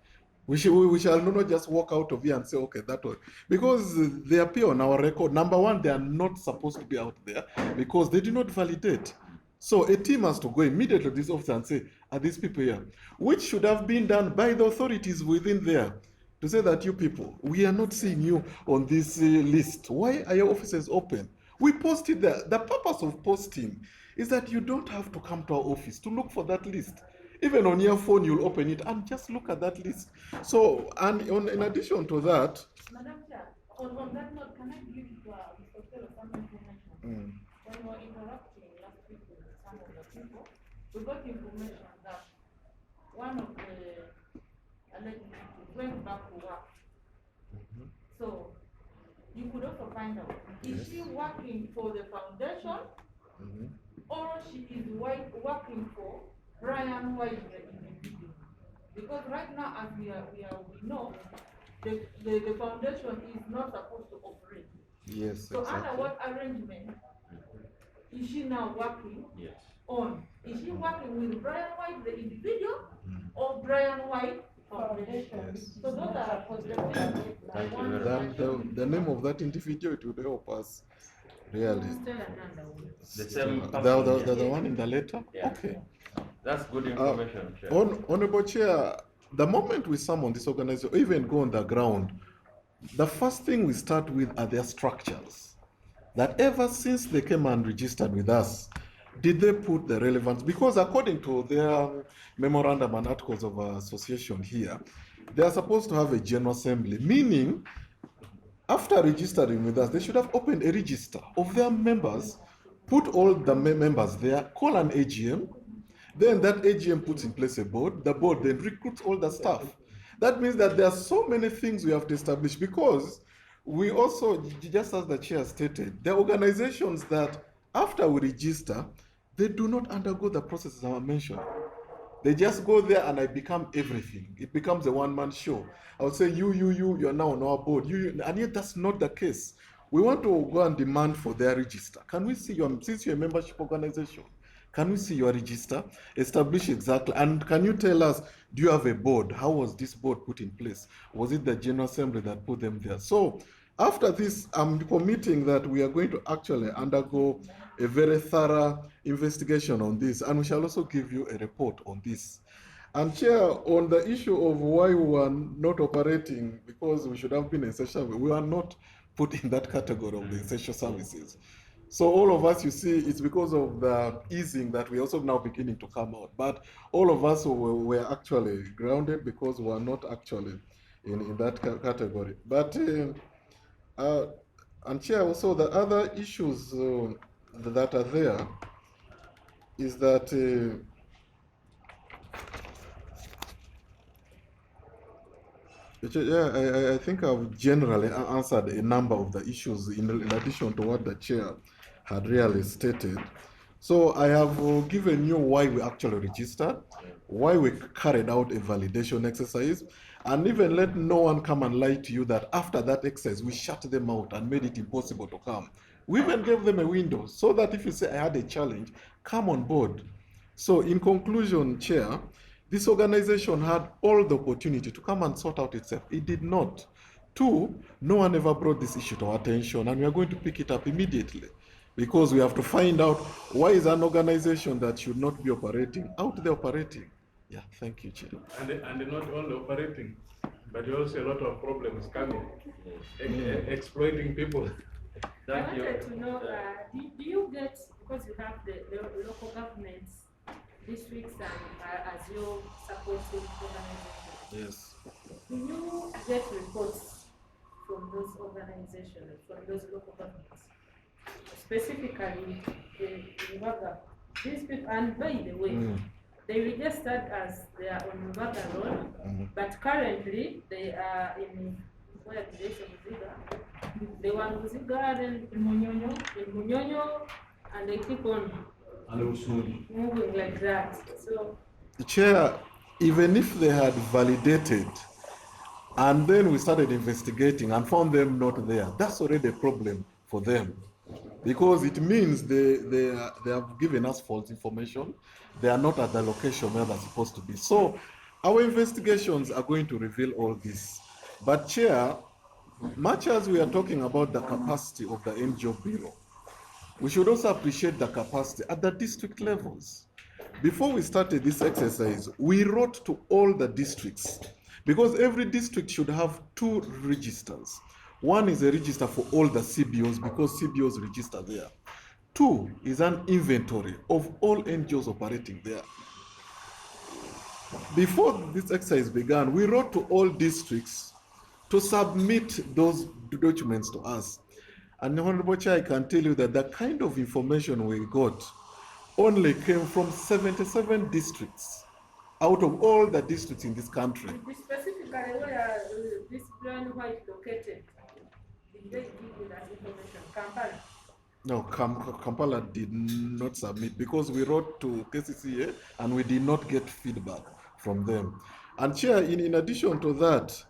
We shall not just walk out of here and say, okay, that was, because they appear on our record. Number one, they are not supposed to be out there because they do not validate. So a team has to go immediately to this office and say, are these people here? Which should have been done by the authorities within there to say that you people, we are not seeing you on this list. Why are your offices open? We posted there. The purpose of posting is that you don't have to come to our office to look for that list. Even on your phone, you'll open it and just look at that list. So, and in addition to that, Madam Chair, on that note, can I give Mr. Taylor some information? When we were interacting last week with some of the people, we got information that one of the alleged went back to work. So you could also find out, is she working for the foundation or she is working for Brian White, the individual? Because right now, as we know, the foundation is not supposed to operate. yes, So exactly. under what arrangement is she now working on? Is she working with Brian White, the individual, or Brian White Foundation? Yes. So those are the Thank you very much. The name of that individual, it would help us, really. The same The one in the letter? Yeah. Okay. That's good information, Chair. Honorable Chair, the moment we summon this organization, or even go on the ground, the first thing we start with are their structures. That ever since they came and registered with us, did they put the relevance? Because according to their memorandum and articles of association here, they are supposed to have a general assembly, meaning after registering with us, they should have opened a register of their members, put all the members there, call an AGM, then that AGM puts in place a board, the board then recruits all the staff. That means that there are so many things we have to establish, because we also, just as the chair stated, there are organizations that after we register, they do not undergo the processes I mentioned. They just go there and I become everything. It becomes a one-man show. I would say, you are now on our board. And yet that's not the case. We want to go and demand for their register. Can we see since you're a membership organization, can we see your register? Establish exactly, and can you tell us, do you have a board? How was this board put in place? Was it the General Assembly that put them there? So after this, I'm committing that we are going to actually undergo a very thorough investigation on this, and we shall also give you a report on this. And Chair, on the issue of why we were not operating, because we should have been essential, we are not put in that category of the essential services. So all of us, you see, it's because of the easing that we're also now beginning to come out. But all of us were actually grounded because we are not actually in that category. But, and Chair, also the other issues that are there is that yeah, I think I've generally answered a number of the issues in addition to what the chair had really stated. So I have given you why we actually registered, why we carried out a validation exercise, and even let no one come and lie to you that after that exercise, we shut them out and made it impossible to come. We even gave them a window so that if you say I had a challenge, come on board. So in conclusion, Chair, this organization had all the opportunity to come and sort out itself. It did not. Two, no one ever brought this issue to our attention, and we are going to pick it up immediately, because we have to find out why is an organization that should not be operating out there operating. Yeah, thank you, Chair. And not only operating, but also a lot of problems coming, exploiting people. I wanted to know, do you get, because you have the local governments, districts, and as your supporting organization, Yes. do you get reports from those organizations, from those local governments? Specifically, the Mbaga, these people, and by the way, they registered as they are on Mbaga Road, but currently they are in, where did they say Muziga? They were in Muziga and in Munyonyo, and they keep on moving like that. So, Chair, even if they had validated and then we started investigating and found them not there, that's already a problem for them, because it means they have given us false information. They are not at the location where they're supposed to be. So our investigations are going to reveal all this. But Chair, much as we are talking about the capacity of the NGO Bureau, we should also appreciate the capacity at the district levels. Before we started this exercise, we wrote to all the districts, because every district should have 2 registers. One is a register for all the CBOs, because CBOs register there. 2 is an inventory of all NGOs operating there. Before this exercise began, we wrote to all districts to submit those documents to us. And Honorable Chair, I can tell you that the kind of information we got only came from 77 districts out of all the districts in this country. specifically where this Brian White located, did they give you that information? Kampala? No, Kampala did not submit, because we wrote to KCCA and we did not get feedback from them. And Chair, in addition to that,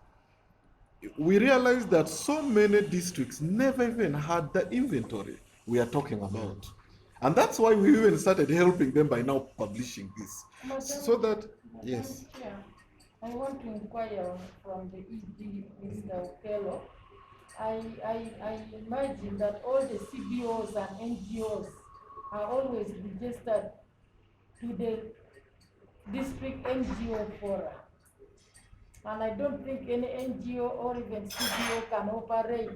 we realized that so many districts never even had the inventory we are talking about. And that's why we even started helping them by now publishing this. So that, yes. Yeah, I want to inquire from the ED, Mr. Okello. I imagine that all the CBOs and NGOs are always registered to the district NGO forum. And I don't think any NGO or even CBO can operate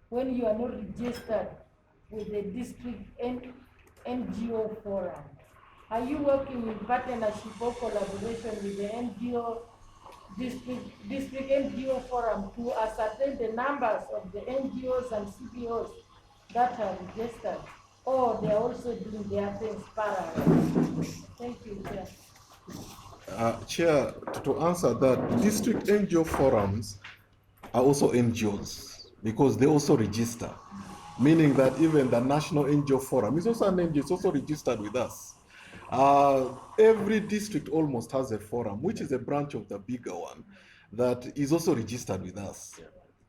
when you are not registered with the district NGO forum. Are you working in partnership or collaboration with the NGO district NGO forum to ascertain the numbers of the NGOs and CBOs that are registered, or they are also doing their things parallel? Thank you, Chair. Chair, to answer that, district NGO forums are also NGOs because they also register, meaning that even the National NGO Forum is also an NGO, it's also registered with us. Every district almost has a forum, which is a branch of the bigger one that is also registered with us.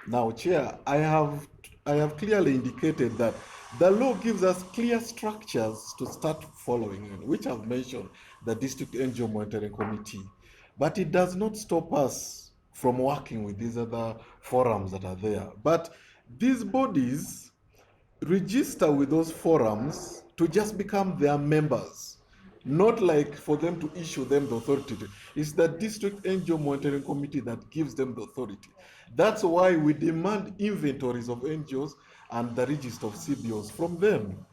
Now, Chair, I have clearly indicated that the law gives us clear structures to start following, which I've mentioned, the District NGO Monitoring Committee. But it does not stop us from working with these other forums that are there. But these bodies register with those forums to just become their members, not like for them to issue them the authority. It's the District NGO Monitoring Committee that gives them the authority. That's why we demand inventories of NGOs and the register of CBOs from them.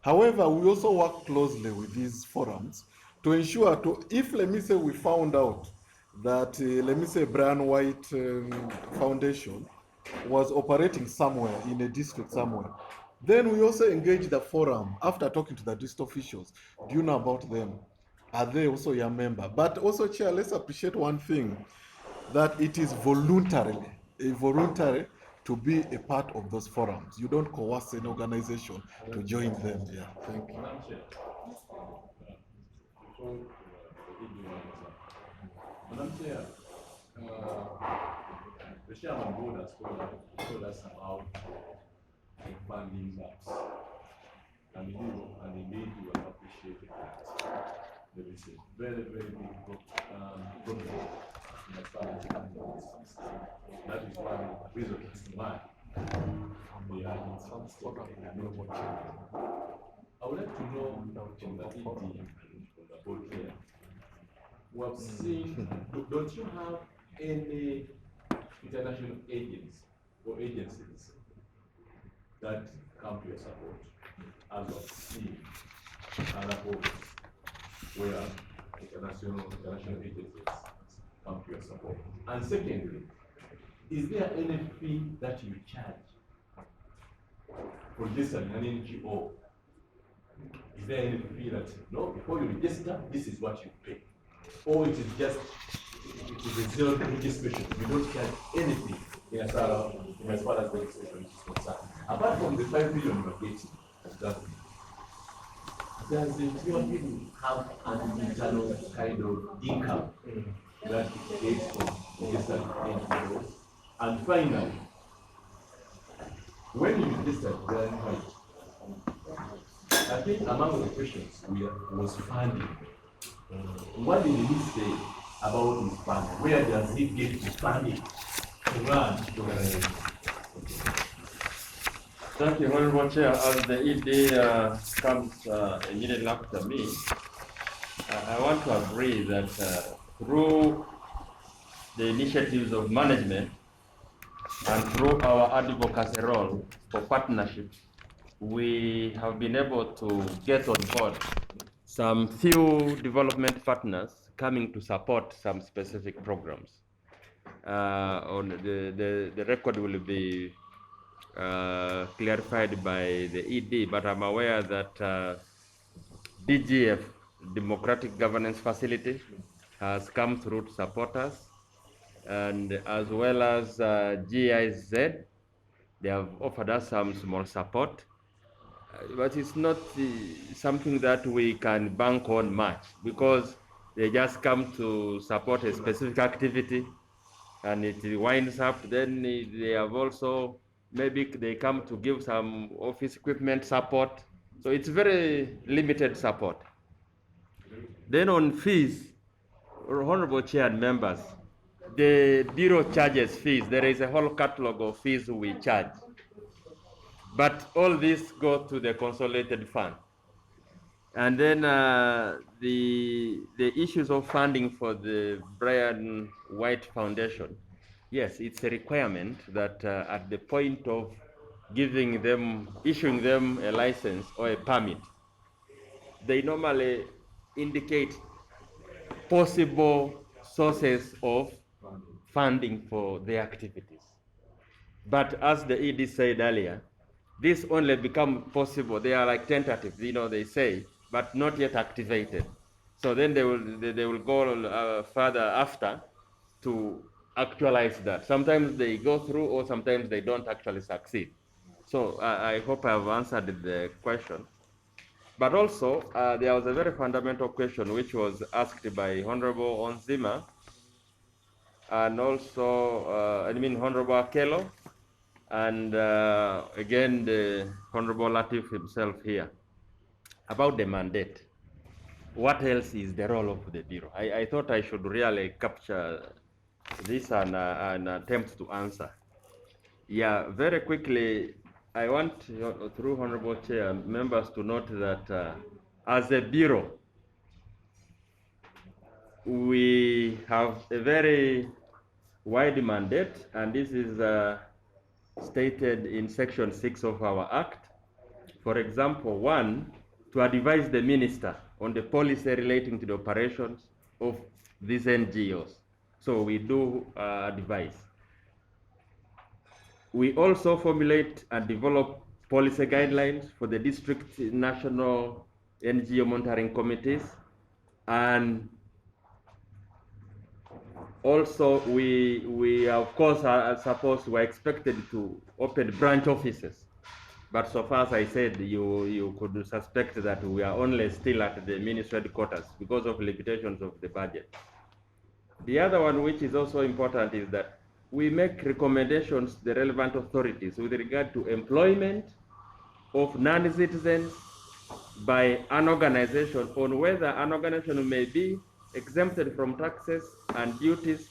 However, we also work closely with these forums to ensure, if let me say we found out that, let me say Brian White Foundation was operating somewhere in a district somewhere, then we also engage the forum after talking to the district officials. Do you know about them? Are they also your member? But also, Chair, let's appreciate one thing, that it is voluntary to be a part of those forums. You don't coerce an organization to join them. Yeah, thank you. Madam Chair, the chairman board has told us about the funding gaps. And indeed you have appreciated that. There is a very, very big problem as far as funding is concerned. That is one reason why we are in some sort of I would like to know from the ED, from the board here, we have seen, don't you have any international agents or agencies that come to your support, as of seeing other boards where international agencies come to your support? And secondly, is there any fee that you charge for registering an NGO? Is there any fee that, no, before you register, this is what you pay? Or it is just, it is a zero registration. You don't charge anything as far as the registration is concerned. Apart from the 5 billion you are getting as government, does the NGO have an internal kind of income that it gets from registered NGOs? And finally, when you registered Brian White, I think among the questions was funding. What did he say about his funding? Where does he get his funding to run the organization? Thank you, Honorable Chair. As the ED comes immediately after me, I want to agree that through the initiatives of management and through our advocacy role for partnership, we have been able to get on board some few development partners coming to support some specific programs. On the record will be clarified by the ED, but I'm aware that DGF, Democratic Governance Facility, has come through to support us, and as well as GIZ, they have offered us some small support. But it's not something that we can bank on much, because they just come to support a specific activity and it winds up. Then they have also, maybe they come to give some office equipment support. So it's very limited support. Then on fees, Honorable Chair and members, the Bureau charges fees. There is a whole catalog of fees we charge. But all these go to the consolidated fund. And then the issues of funding for the Brian White Foundation. Yes, it's a requirement that at the point of issuing them a license or a permit, they normally indicate possible sources of funding for their activities. But as the ED said earlier, this only become possible. They are like tentative, they say, but not yet activated. So then they will go further after to actualize that. Sometimes they go through, or sometimes they don't actually succeed. So I hope I've answered the question. But also, there was a very fundamental question which was asked by Honorable Onzima, and also, Honorable Akelo, and again, the Honorable Latif himself here, about the mandate. What else is the role of the Bureau? I thought I should really capture this and attempt to answer. Yeah, very quickly, I want, through Honorable Chair, members to note that as a Bureau, we have a very wide mandate, and this is stated in Section 6 of our Act. For example, 1, to advise the Minister on the policy relating to the operations of these NGOs. So we do advise. We also formulate and develop policy guidelines for the district national NGO monitoring committees, and also we of course are supposed, we're expected to open branch offices. But so far, as I said, you could suspect that we are only still at the ministry headquarters because of limitations of the budget. The other one, which is also important, is that we make recommendations to the relevant authorities with regard to employment of non-citizens by an organization, on whether an organization may be exempted from taxes and duties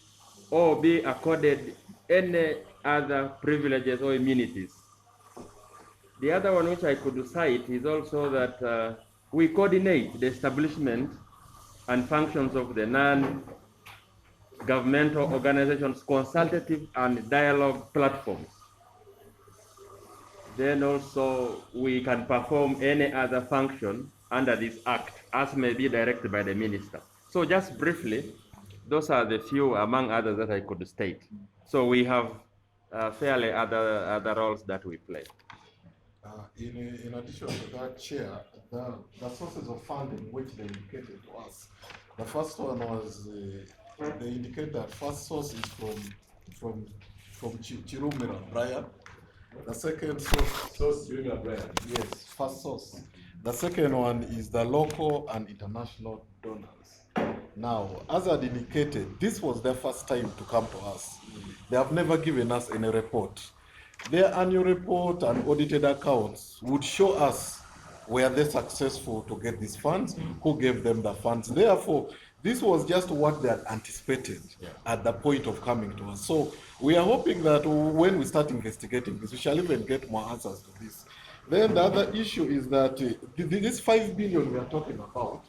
or be accorded any other privileges or immunities. The other one which I could cite is also that we coordinate the establishment and functions of the non-governmental organizations, consultative and dialogue platforms. Then also we can perform any other function under this act as may be directed by the minister. So just briefly, those are the few among others that I could state. So we have fairly other roles that we play. In addition to that, Chair, the sources of funding which they indicated to us, the first one was they indicate that first source is from Chirumira Brian. The second source Chirumira Brian. Yes, first source. The second one is the local and international donors. Now, as I indicated, this was their first time to come to us. They have never given us any report. Their annual report and audited accounts would show us were they successful to get these funds, who gave them the funds. Therefore, this was just what they had anticipated at the point of coming to us. So we are hoping that when we start investigating this, we shall even get more answers to this. Then the other issue is that this 5 billion we are talking about,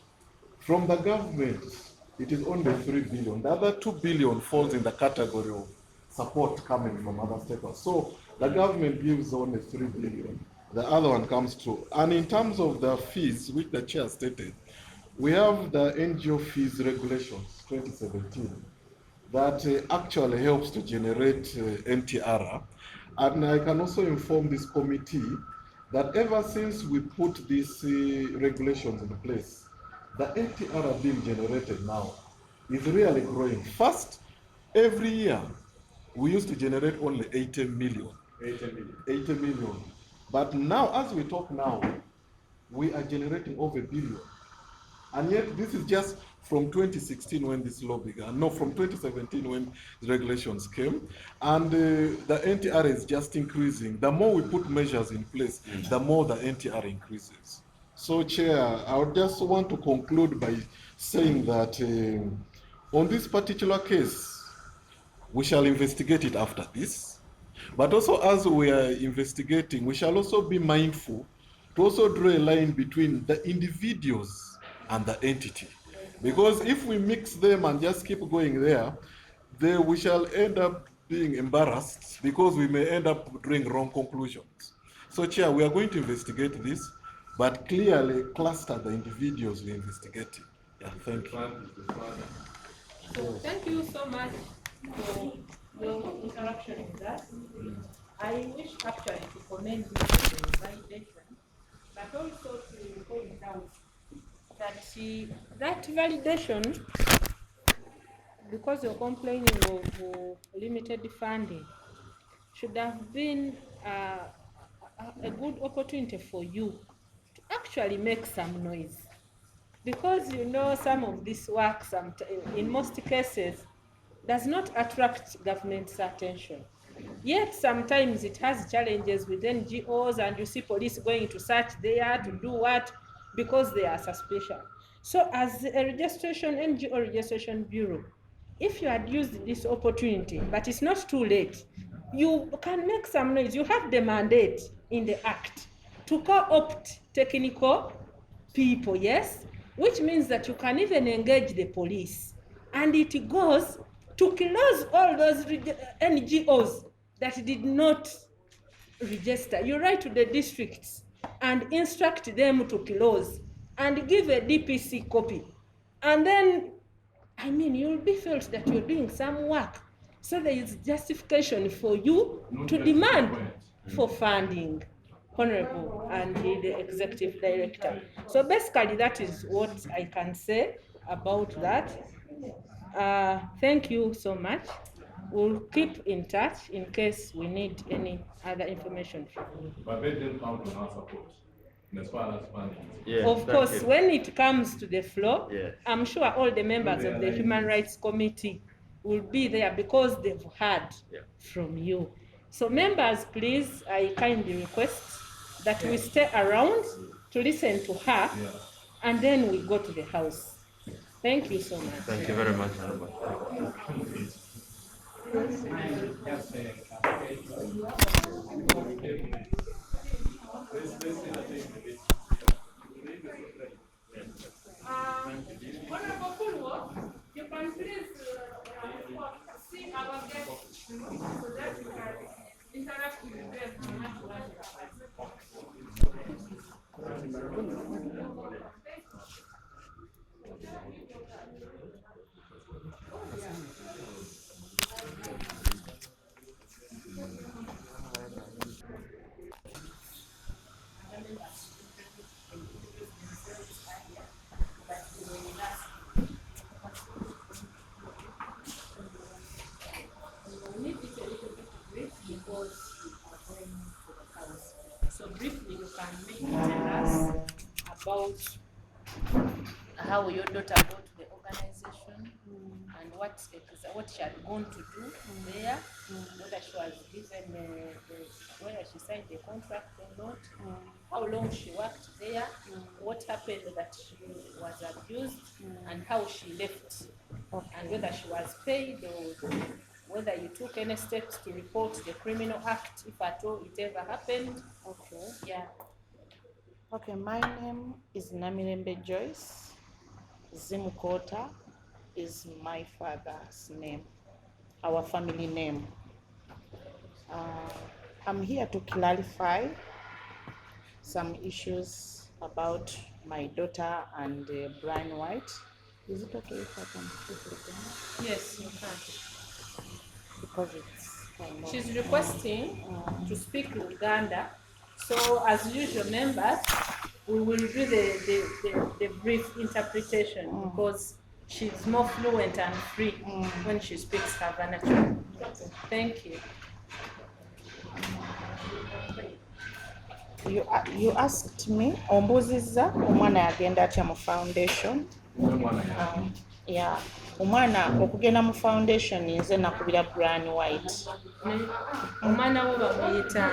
from the government, it is only 3 billion. The other 2 billion falls in the category of support coming from other stakeholders. So the government gives only 3 billion. The other one comes through. And in terms of the fees, which the chair stated, we have the NGO fees regulations 2017 that actually helps to generate NTR. And I can also inform this committee that ever since we put these regulations in place, the NTR being generated now is really growing fast. Every year, we used to generate only 80 million. 80 million. But now, as we talk now, we are generating over 1 billion. And yet, this is just from 2016 when this law began. No, from 2017 when the regulations came. And the NTR is just increasing. The more we put measures in place, the more the NTR increases. So, Chair, I would just want to conclude by saying that on this particular case, we shall investigate it after this. But also, as we are investigating, we shall also be mindful to also draw a line between the individuals and the entity. Because if we mix them and just keep going there, then we shall end up being embarrassed because we may end up drawing wrong conclusions. So, Chair, we are going to investigate this, but clearly cluster the individuals we investigating. Yeah, thank you. So thank you so much for your interaction with us. I wish actually to commend you for the validation, but also to point out that that validation, because you're complaining of limited funding, should have been a good opportunity for you to actually make some noise. Because you know some of this work, in most cases, does not attract government's attention. Yet sometimes it has challenges with NGOs, and you see police going to search there to do what? Because they are suspicious. So as a NGO registration bureau, if you had used this opportunity, but it's not too late, you can make some noise. You have the mandate in the act to co-opt technical people, yes? Which means that you can even engage the police, and it goes to close all those NGOs that did not register. You write to the districts and instruct them to close and give a DPC copy. And then, I mean, you'll be felt that you're doing some work. So there is justification for you to demand for funding, Honorable and the Executive Director. So basically that is what I can say about that. Thank you so much. We'll keep in touch in case we need any other information from you. But they didn't count on our support. As far as funding. Yes, Of course, when it comes to the floor, Yes. I'm sure all the members of the Human Rights Committee will be there because they've heard from you. So members, please, I kindly request that we stay around to listen to her, and then we go to the house. Thank you so much. Thank you very much, Honorable. Honorable Kulwo, you can please see our guests so that we can interact with them. So briefly, you can maybe tell us about how your daughter got to the organization and what she had gone to do there, whether she was given whether she signed the contract or not, how long she worked there, what happened that she was abused, and how she left, and whether she was paid or whether you took any steps to report the criminal act, if at all it ever happened. Okay. Yeah. Okay, my name is Namirembe Joyce. Zimukota is my father's name, our family name. I'm here to clarify some issues about my daughter and Brian White. Is it okay if I can speak with them? Yes, you can. Because it's kind of... She's requesting to speak Luganda. So as usual, members, we will do the brief interpretation because she's more fluent and free when she speaks her vernacular. Thank you. You asked me, ombuziza omwana yagenda atya mu foundation. Yeah, omwana okugenda mu foundation nze nakubira Brian White. Omwana wo bamuyita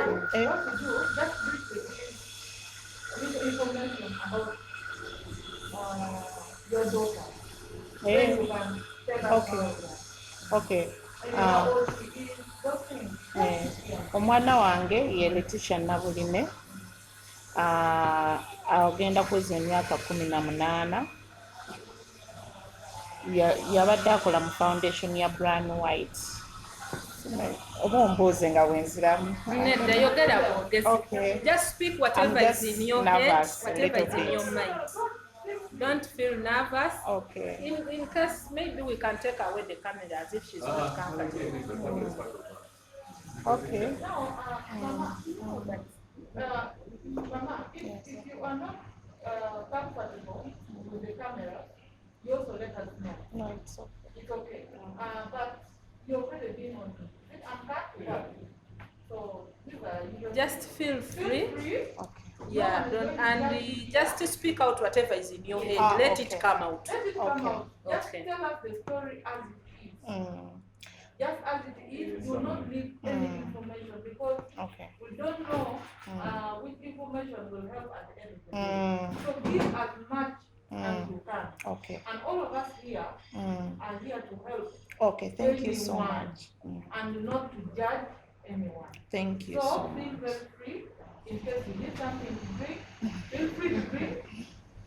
Your daughter. Okay. Omwana wange ye Letitia Nabulime. agenda kweza emyaka 18 yabadde akola mu foundation ya Brian White. Oba ombuuze nga wenziramu. Nedda yogera bwogezi. Okay. Just speak whatever I'm is just in your nervous head, a whatever little is in bit. your mind. Don't feel nervous. Okay. In case maybe we can take away the cameras if she's not comfortable. Okay. Now, Mama, Mama, if you are not comfortable with the camera, you also let us know. No, it's okay. It's okay. But you've already been on it. I'm back. So these are usually. Just feel free. Okay. Yeah, just to speak out whatever is in your head. Let okay. it come out. Let it come out. Just Okay. tell us the story as it is. Just as it is. Do not leave any information because Okay. we don't know which information will help at the end of the day. So give as much as you can. Okay. And all of us here are here to help Okay, thank you so anyone much. and not to judge anyone. Thank you So so feel much. very free. In case you need something to drink, feel free to drink.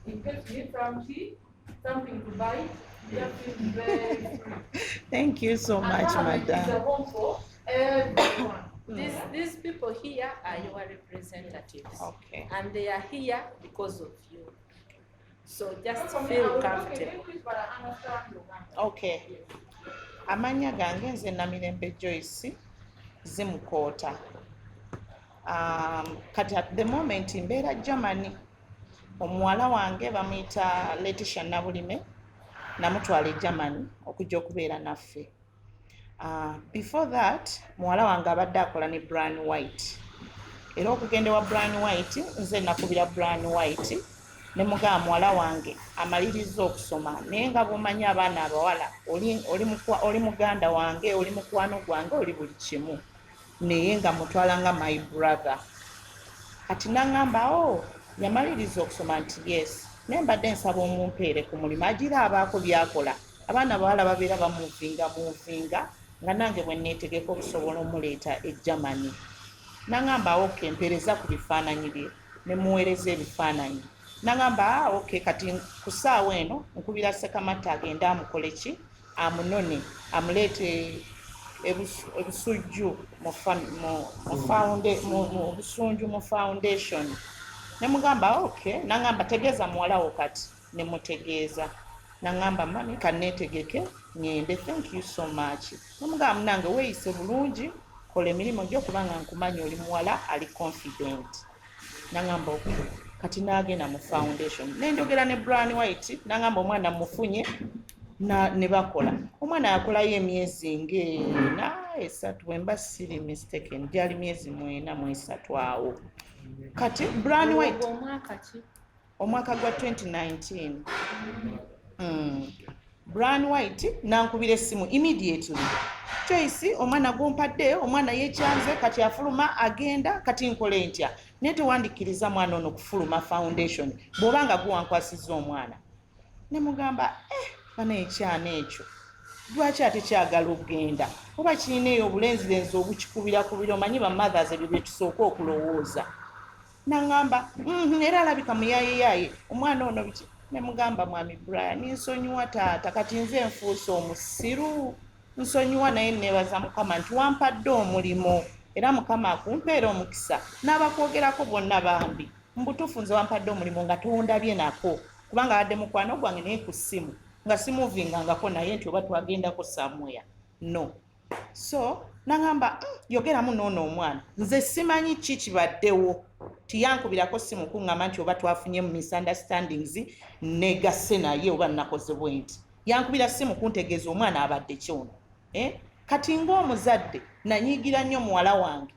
In case you need some tea, something to buy, just feel very free. Thank you so And much, Parliament is a madam. home for everyone. These people here are your representatives. Okay. And they are here because of you. So just For me, I feel will talk in comfortable. English, but I understand Uganda. Okay. Amannya gange nze Namirembe Joyce Zimukoota. Kati at the moment mbeera Germany. Omuwala wange bamuyita Letitia Nabulime namutwala e Germany okujja okubeera naffe. Before that muwala wange abadde akola ne Brian White. Era okugenda wa Brian White nze nakubira Brian White ne mugamba muwala wange amaliriza okusoma naye nga bw'omanyi abaana abawala oli muganda wange oli mukwano gwange oli buli kimu naye nga mutwala nga my brother. Kati naŋŋamba yamaliriza okusoma nti yes naye mbadde nsaba omumpeere ku mulimu agira abaako byakola abaana abawala babeera bamuvinga nga nange bwe neetegeka okusobola omuleeta e Germany. Naŋŋamba okay mpeereza ku bifaananyi bye ne muweereza ebifaananyi. Naŋŋamba okay kati ku ssaawa eno nkubira Ssekamatta agende amukole ki amunone amuleete ebisujju obusunju mu foundation. Ne mugamba okay naŋŋamba tegeeza muwalawo kati ne mutegeeza. Naŋŋamba mami kanneetegeke ngende thank you so much. Ne mugamba munange weeyise bulungi kola emirimu gyo kubanga nkumanyi oli muwala ali confident. Naŋŋamba okay kati n'agenda mu foundation. Nenjogera ne Brian White naŋŋamba omwana mufunye ne bakola. Omwana yakolayo emyezi nga 3 bwemba siri mistaken gyali myezi 4 mu 3 awo. Kati Brian White omwaka gwa 2019 Brian White nankubira essimu immediately. Joyce omwana gompadde omwana yekyanze kati afuluma agenda kati nkole ntya naye tewandikiriza mwana ono kufuluma foundation bw'obanga guwankwasiza omwana. Ne mugamba bana ekyana ekyo lwaki ate kyagala okugenda oba kirina eyo obulenzirenzi obukikubira omanyi ba mothers ebyo bye tusooka okulowooza. Naŋŋamba era alabika muyayeyaye omwana ono biki. Ne mugamba mwami Brian nsonyiwa taata kati nze nfuuse omusiru nsonyiwa naye neebaza Mukama nti wampadde omulimu era Mukama akumpeera omukisa n'abakwogerako bonna bambi mbutuufu nze wampadde omulimu nga tondabye nako kubanga abadde mukwano gwange naye ku ssimu nga simuvingangako naye nti oba twagendako somewhere no. So naŋŋamba yogeramu noono omwana nze simanyi ki kibaddewo tiyankubirako simu kuŋŋamba nti oba twafunye mu misunderstandings negasse naye oba nakoze bwe nti yankubira simu kuntegeeza omwana abadde kyono. Kati ng'omuzadde nanyiigira nnyo muwala wange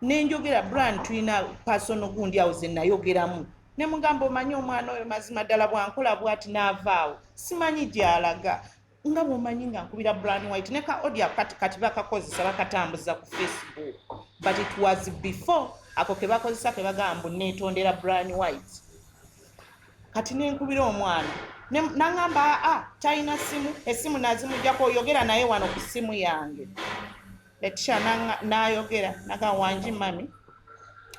nenjogera Brian tulina pasono gundi awo ze nayogeramu ne mugamba omanyi omwana oyo mazima ddala bwankola bw'ati n'avaawo simanyi gy'alaga nga bw'omanyi nga nkubira Brian White ne ka audio kati bakakozesa bakatambuza ku Facebook but it was before ako ke bakozesa ke bagamba neetondera Brian White. Kati nenkubira omwana naŋŋamba talina simu essimu nazimujjako oyogera naye wano ku ssimu yange. Letitia n'ayogera naga wangi mami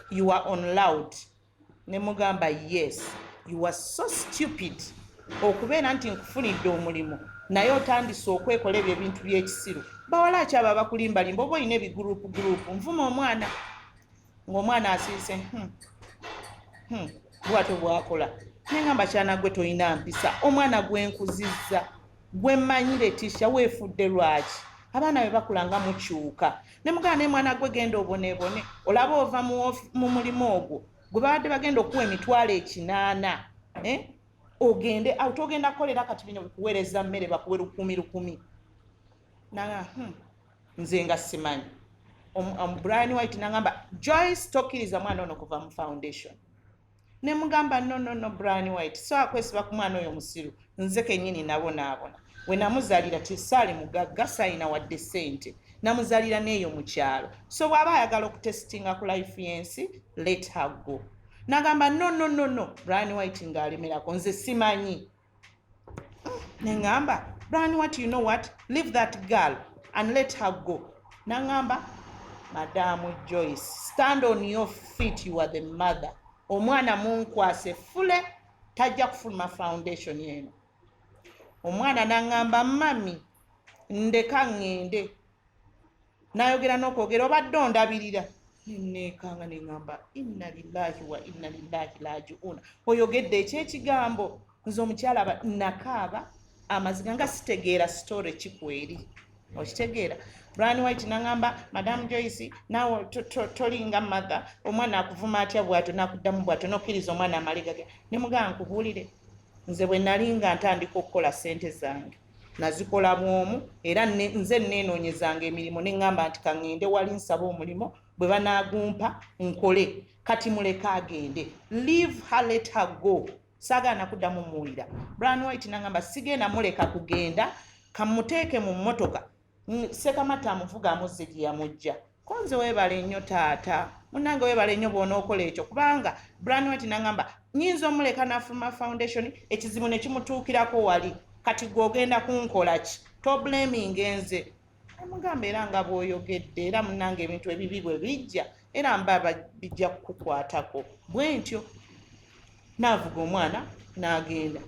you are on loud ne mugamba yes you are so stupid okubeera nti nkufunidde omulimu naye otandise okwekola ebyo ebintu by'ekisiru bawala ki abo abakulimbalimba oba olina ebigurupu nvuma omwana ng'omwana asiise bwatyo bwakola nengamba kyana gwe tolina mpisa omwana gwenkuzizza gwemmanyire tisha weefudde lwaki abaana be bakula nga mukyuka ne mugana ne mwana gwe genda obonebone olaba ova mu mulimu ogwo gwe babadde bagenda okuwa emitwalo 8 ogende togenda kukolera kati bino bikuweereza mmere bakuwe 10,000 nanga nze nga simanyi Brian White nangamba Joyce tokkiriza mwana ono kuva mu foundation ne mugamba no Brian White so akwesiba ku mwana oyo musiru nze kennyini nabonaabona we namuzaalira tisaali mugagga sayina wadde ssente namuzaalira n'eyo mu kyalo so bw'aba ayagala okutesitinga ku life yensi let her go nagamba no Brian White ng'alemerako nze simanyi nengamba Brian White you know what leave that girl and let her go nangamba Madamu Joyce stand on your feet you are the mother omwana munkwase fule tajja kufuluma foundation yeno omwana nangamba mami ndeka ngende nayogera n'okwogera obadde ondabirira nekanga nengamba inna lillahi wa inna ilaihi raji'un oyogedde ekyekigambo nze omukyala nakaaba amaziga nga sitegeera story kikweri okitegeera Brian White nangamba Madam Joyce nawe tolinga mother omwana akuvuma atya bwatyo nakuddamu bwatyo nokkiriza omwana amaligage ne muganga nkubuulire nze bwe nalinga ntandika okukola ssente zange nazikola bwomu era nze neenoonyezanga emirimu neŋŋamba nti kaŋŋende wali nsaba omulimu bwe banagumpa nkole kati muleka agende leave her let her go saagaana kuddamu muwulira Brian White nangamba sigenda muleka kugenda kamuteeke mu mmotoka sekamata amuvuga amuzze gye yamujja konze weebale nnyo taata munange weebale nnyo bw'onookola ekyo kubanga Brian White nangamba nyinza omuleka n'afuluma foundation ekizibu ne kimutuukirako wali kati gw'ogenda kunkola ki toblaming enze amugamba era nga bw'oyogedde era munange ebintu ebibi bwe bijja era mba bijja kukukwatako bwe ntyo n'avuga omwana n'agenda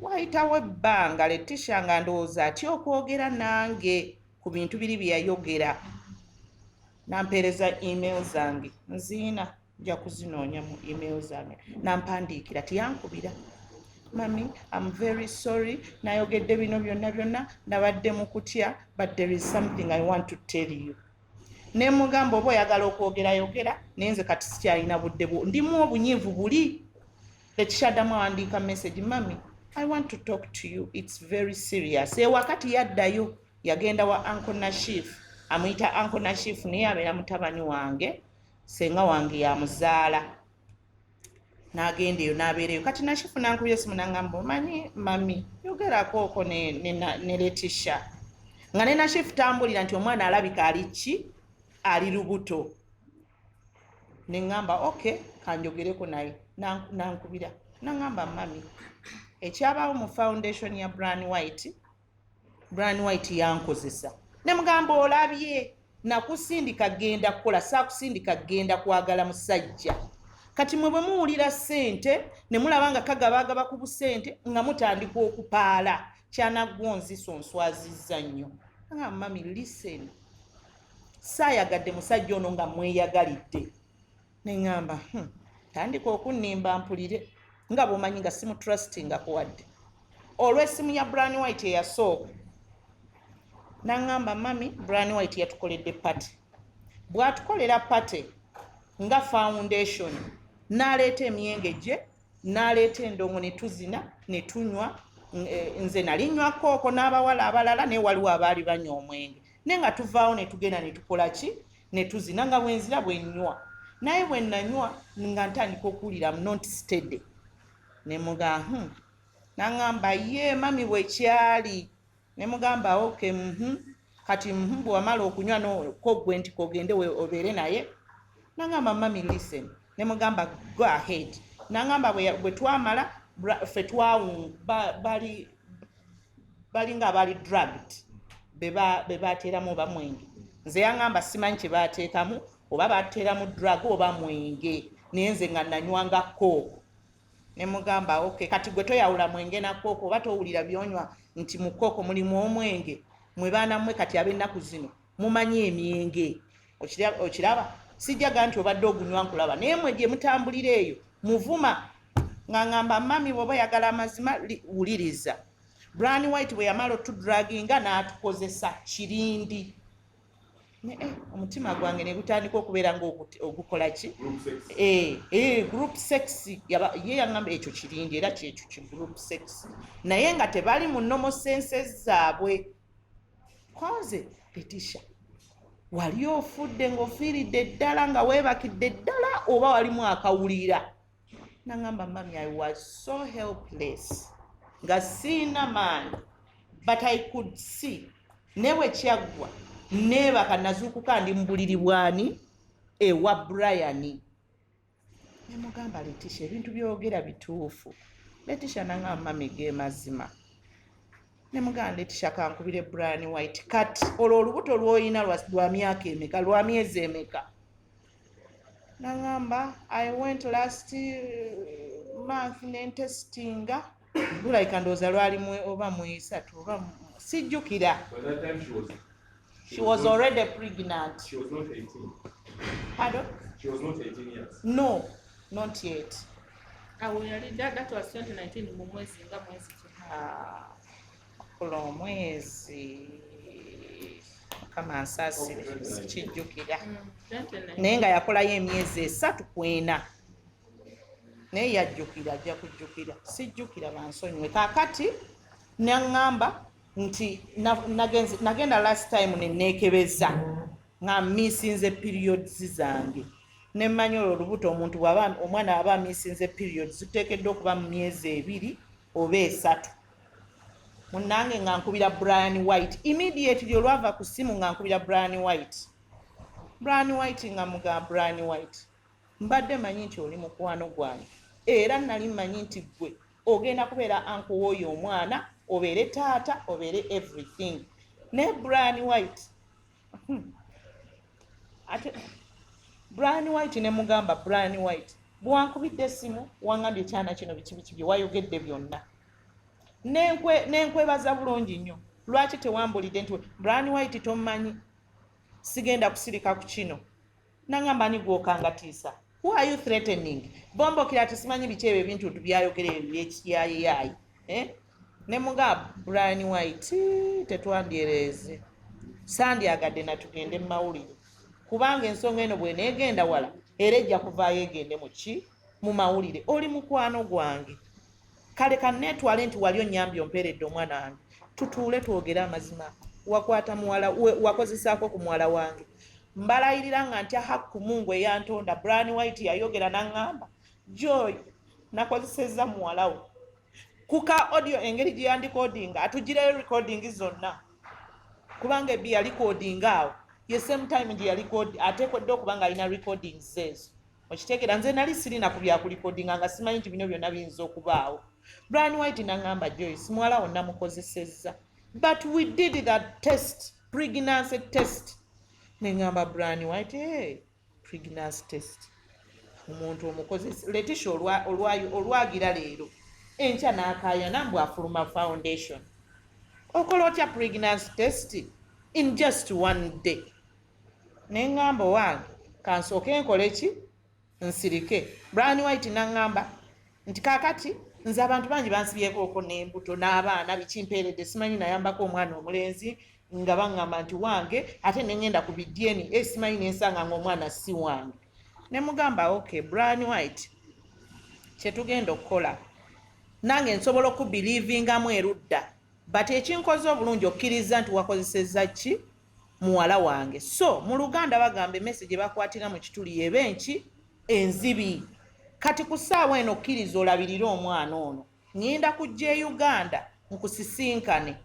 wayitawo ebbanga Letitia nga ndowooza atya okwogera nange ku bintu biri bye yayogera nampeereza email zange nziina nja kuzinoonya mu email zange nampandiikira tiyankubira mami I'm very sorry nayogedde bino byonna nabadde mu kutya but there is something I want to tell you ne mugamba oba oyagala okwogera nenze kati sikyalina budde ndimu obunyiivu buli Letitia addamu awandiika message mami I want to talk to you. It's very serious. Wakati yaddayo yagenda wa Uncle Nashif. Amuyita Uncle Nashif naye abeera mutabani wange. Senga wange yamuzaala. N'agenda eyo n'abeereyo. Kati Nashif nankubira esimu n'angamba omanyi mami yogerako ne Letitia. Nga ne Nashif tambulira nti omwana alabika ali ki? Ali lubuto. Ne ngamba okay kanjogereko naye. Nankubira. N'angamba mami ekyabaawo mu foundation ya Brian White yankozesa ne mugamba olabye nakusindika genda kukola saakusindika genda kwagala musajja kati mwe bwe muwulira ssente ne mulaba nga kagabagaba ku busente nga mutandika okupaala kyanagonziso nswazizza nnyo nga mami listen saayagadde musajja ono nga mweyagalidde ne ngamba tandika okunnimba mpulire nga bwomanyi nga simu trusting akuwadde olw'essimu ya Brian White eyasooka nangamba mami Brian White yatukoledde party bw'atukolera party nga foundation n'aleeta emyenge gye n'aleeta endongo ne tuzina ne tunywa nze nali nywa kooko n'abawala abalala naye waliwo abaali banywa omwenge naye nga tuvaawo ne tugenda ne tukola ki ne tuzina nga bwenzira bwe nnywa naye bwe nanywa nga ntandika okuwulira not steady ne mugamba nangamba ye mami bwe kyali ne mugamba okay kati bw'amala okunywa ko gwe nti kogende obeere naye nangamba mami listen ne mugamba go ahead nangamba bwe twamala ffe bali nga bali drugged be bateeramu oba mwenge nze yangamba simanyi kye baateekamu oba bateeramu drug oba mwenge naye nze nga nanywanga kooko. Ne mugamba okay, kati gwe toyawula mwenge na kooko oba towulira byonywa nti mu kooko mulimu omwenge, mwe baana mmwe kati ab'ennaku zino mumanyi emyenge. Okiraba sijjaga nti obadde ogunywa nkulaba, naye mwe gye mutambulira eyo muvuma. Nga ngamba mami bw'oba yagala amazima wuliriza. Brian White bwe yamala otudraginga n'atukozesa kirindi. Omutima gwange ne gutandika okubeera ng'ogukola ki? Group sex ye yaŋŋamba ekyo kirindi era kyekyo ki group sex. Naye nga tebali mu normal senses zaabwe. Koze Letitia, wali ofudde ng'ofiiridde ddala nga weebakidde ddala oba walimu akawulira? Nangamba mami, I was so helpless. Nga siina maanyi, but I could see. Ne bwe kyaggwa neebaka nazuukuka ndi mu buliri bwani ewa Brian. Ne mugamba Letitia, ebintu byogera bituufu. Letitia nangamba mami ge mazima. Ne mugamba Letitia kankubire Brian White. Kati olwo olubuto lw'olina lwa myaka emeka, lwa myezi emeka? Nangamba I went last month nentestinga lulaika ndooza lwali oba mu 3 oba sijjukira. By that time She was already pregnant. She was not 18. Pardon? She was not 18 years. No, not yet. That was 2019 mu mwezi nga mwezi ki? Kulo mwezi kama nsasire sikijjukira. Naye nga yakolayo emyezi 3 ku 4. Naye yajjukira, ajja kujjukira. Sijjukira bansonyiwe. Kaakati naŋŋamba nti nagenda last time neneekebeza nga misinze periods zange. Ne mmanyi olwo olubuto omuntu omwana aba misinze periods ziteekeddwa okuba mu myezi 2 oba 3. Munnange nga nkubira Brian White. Immediately olwava ku ssimu nga nkubira Brian White. Brian White nga mugamba Brian White, mbadde manyi nti oli mukwano gwange. Era nali manyi nti gwe ogenda kubeera anko w'oyo omwana, obeere taata, obeere everything. Ne Brian White. Ate Brian White ne mugamba Brian White, bwankubidde essimu wangambye ekyana kino biki bye wayogedde byonna. Nenkwebaza bulungi nnyo. Lwaki tewambulidde nti Brian White tomanyi sigenda kusirika ku kino? Nangamba ni gwokangatiisa. Who are you threatening? Bombokira tisimanyi biki ebyo ebintu byayogera ebyekiyayiyayi. Ne mugamba Brian White tetwandyereze. Sandyagadde natugende mu mawulire. Kubanga ensonga eno bwe neegenda wala era ejja kuvaayo egende mu mawulire. Oli mukwano gwange. Kale kanneetwale nti wali onnyambye ompeeredde omwana wange. Tutuule twogere amazima. Wakwata muwala wakozesaako ku muwala wange. Mbalayirira nga ntya Hakku Mungu eyantonda. Brian White yayogera n'aŋŋamba, Joy, nakozesezza muwala wo. Kuka audio engeri gye yandikodinga atugireyo recording zonna. Kubanga ebbi yalikodinga awo. Ye same time gye yalikodi ateekodde okuba nga alina recordings ezo. Okitegeera nze nali sirina ku byakulikodinga nga simanyi nti bino byonna biyinza okubaawo. Brian White n'aŋŋamba Joyce, muwala wo namukozesezza. But we did that test, pregnancy test. Neŋŋamba Brian White, pregnancy test. Omuntu omukozesa. Letitia olwagira leero. Enkya n'akaayana mbu afuluma foundation. Okola otya pregnancy test in just one day. Neŋŋamba wange, kansooke nkole ki? Nsirike. Brian White n'aŋŋamba nti kaakati nze abantu bangi bansibyeko n'embuto n'abaana bikimpeeredde simanyi nayambako omwana omulenzi nga baŋŋamba nti wange ate neŋŋenda ku bidyeni simanyi nensanga ng'omwana si wange. Ne mugamba okay Brian White, kyetugenda okukola nange nsobola okubiriivingamu erudda, but ekinkoze obulungi okkiriza nti wakozesezza ki? Muwala wange. So mu Luganda bagamba emesegi bakwatira mu kituli yebenki enzibi. Kati ku ssaawa eno okkiriza olabirire omwana ono. Ngenda kujja e Uganda nkusisinkane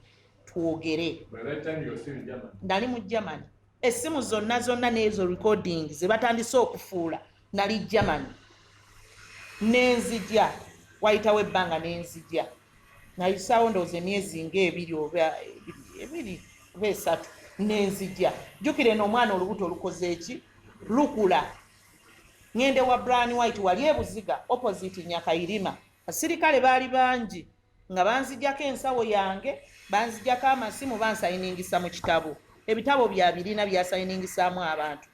twogere. By that time you were still in Germany. Nali mu Germany. Essimu zonna n'ezo recording ze batandise okufuula nali Germany. Nenzija wayitawo ebbanga nenzija. Nayisaawo ndowooza emyezi ng'ebiri oba 3 nenzija. Jjukira eno omwana olubuto olukoze eki? Lukula. ngende wa Brian White wali ebuziga opposite Nyakairima basirikale baali bangi nga banzijjako ensawo yange banzijjako amasimu bansayiningisa mu kitabo ebitabo bya birina byasayiningisaamu abantu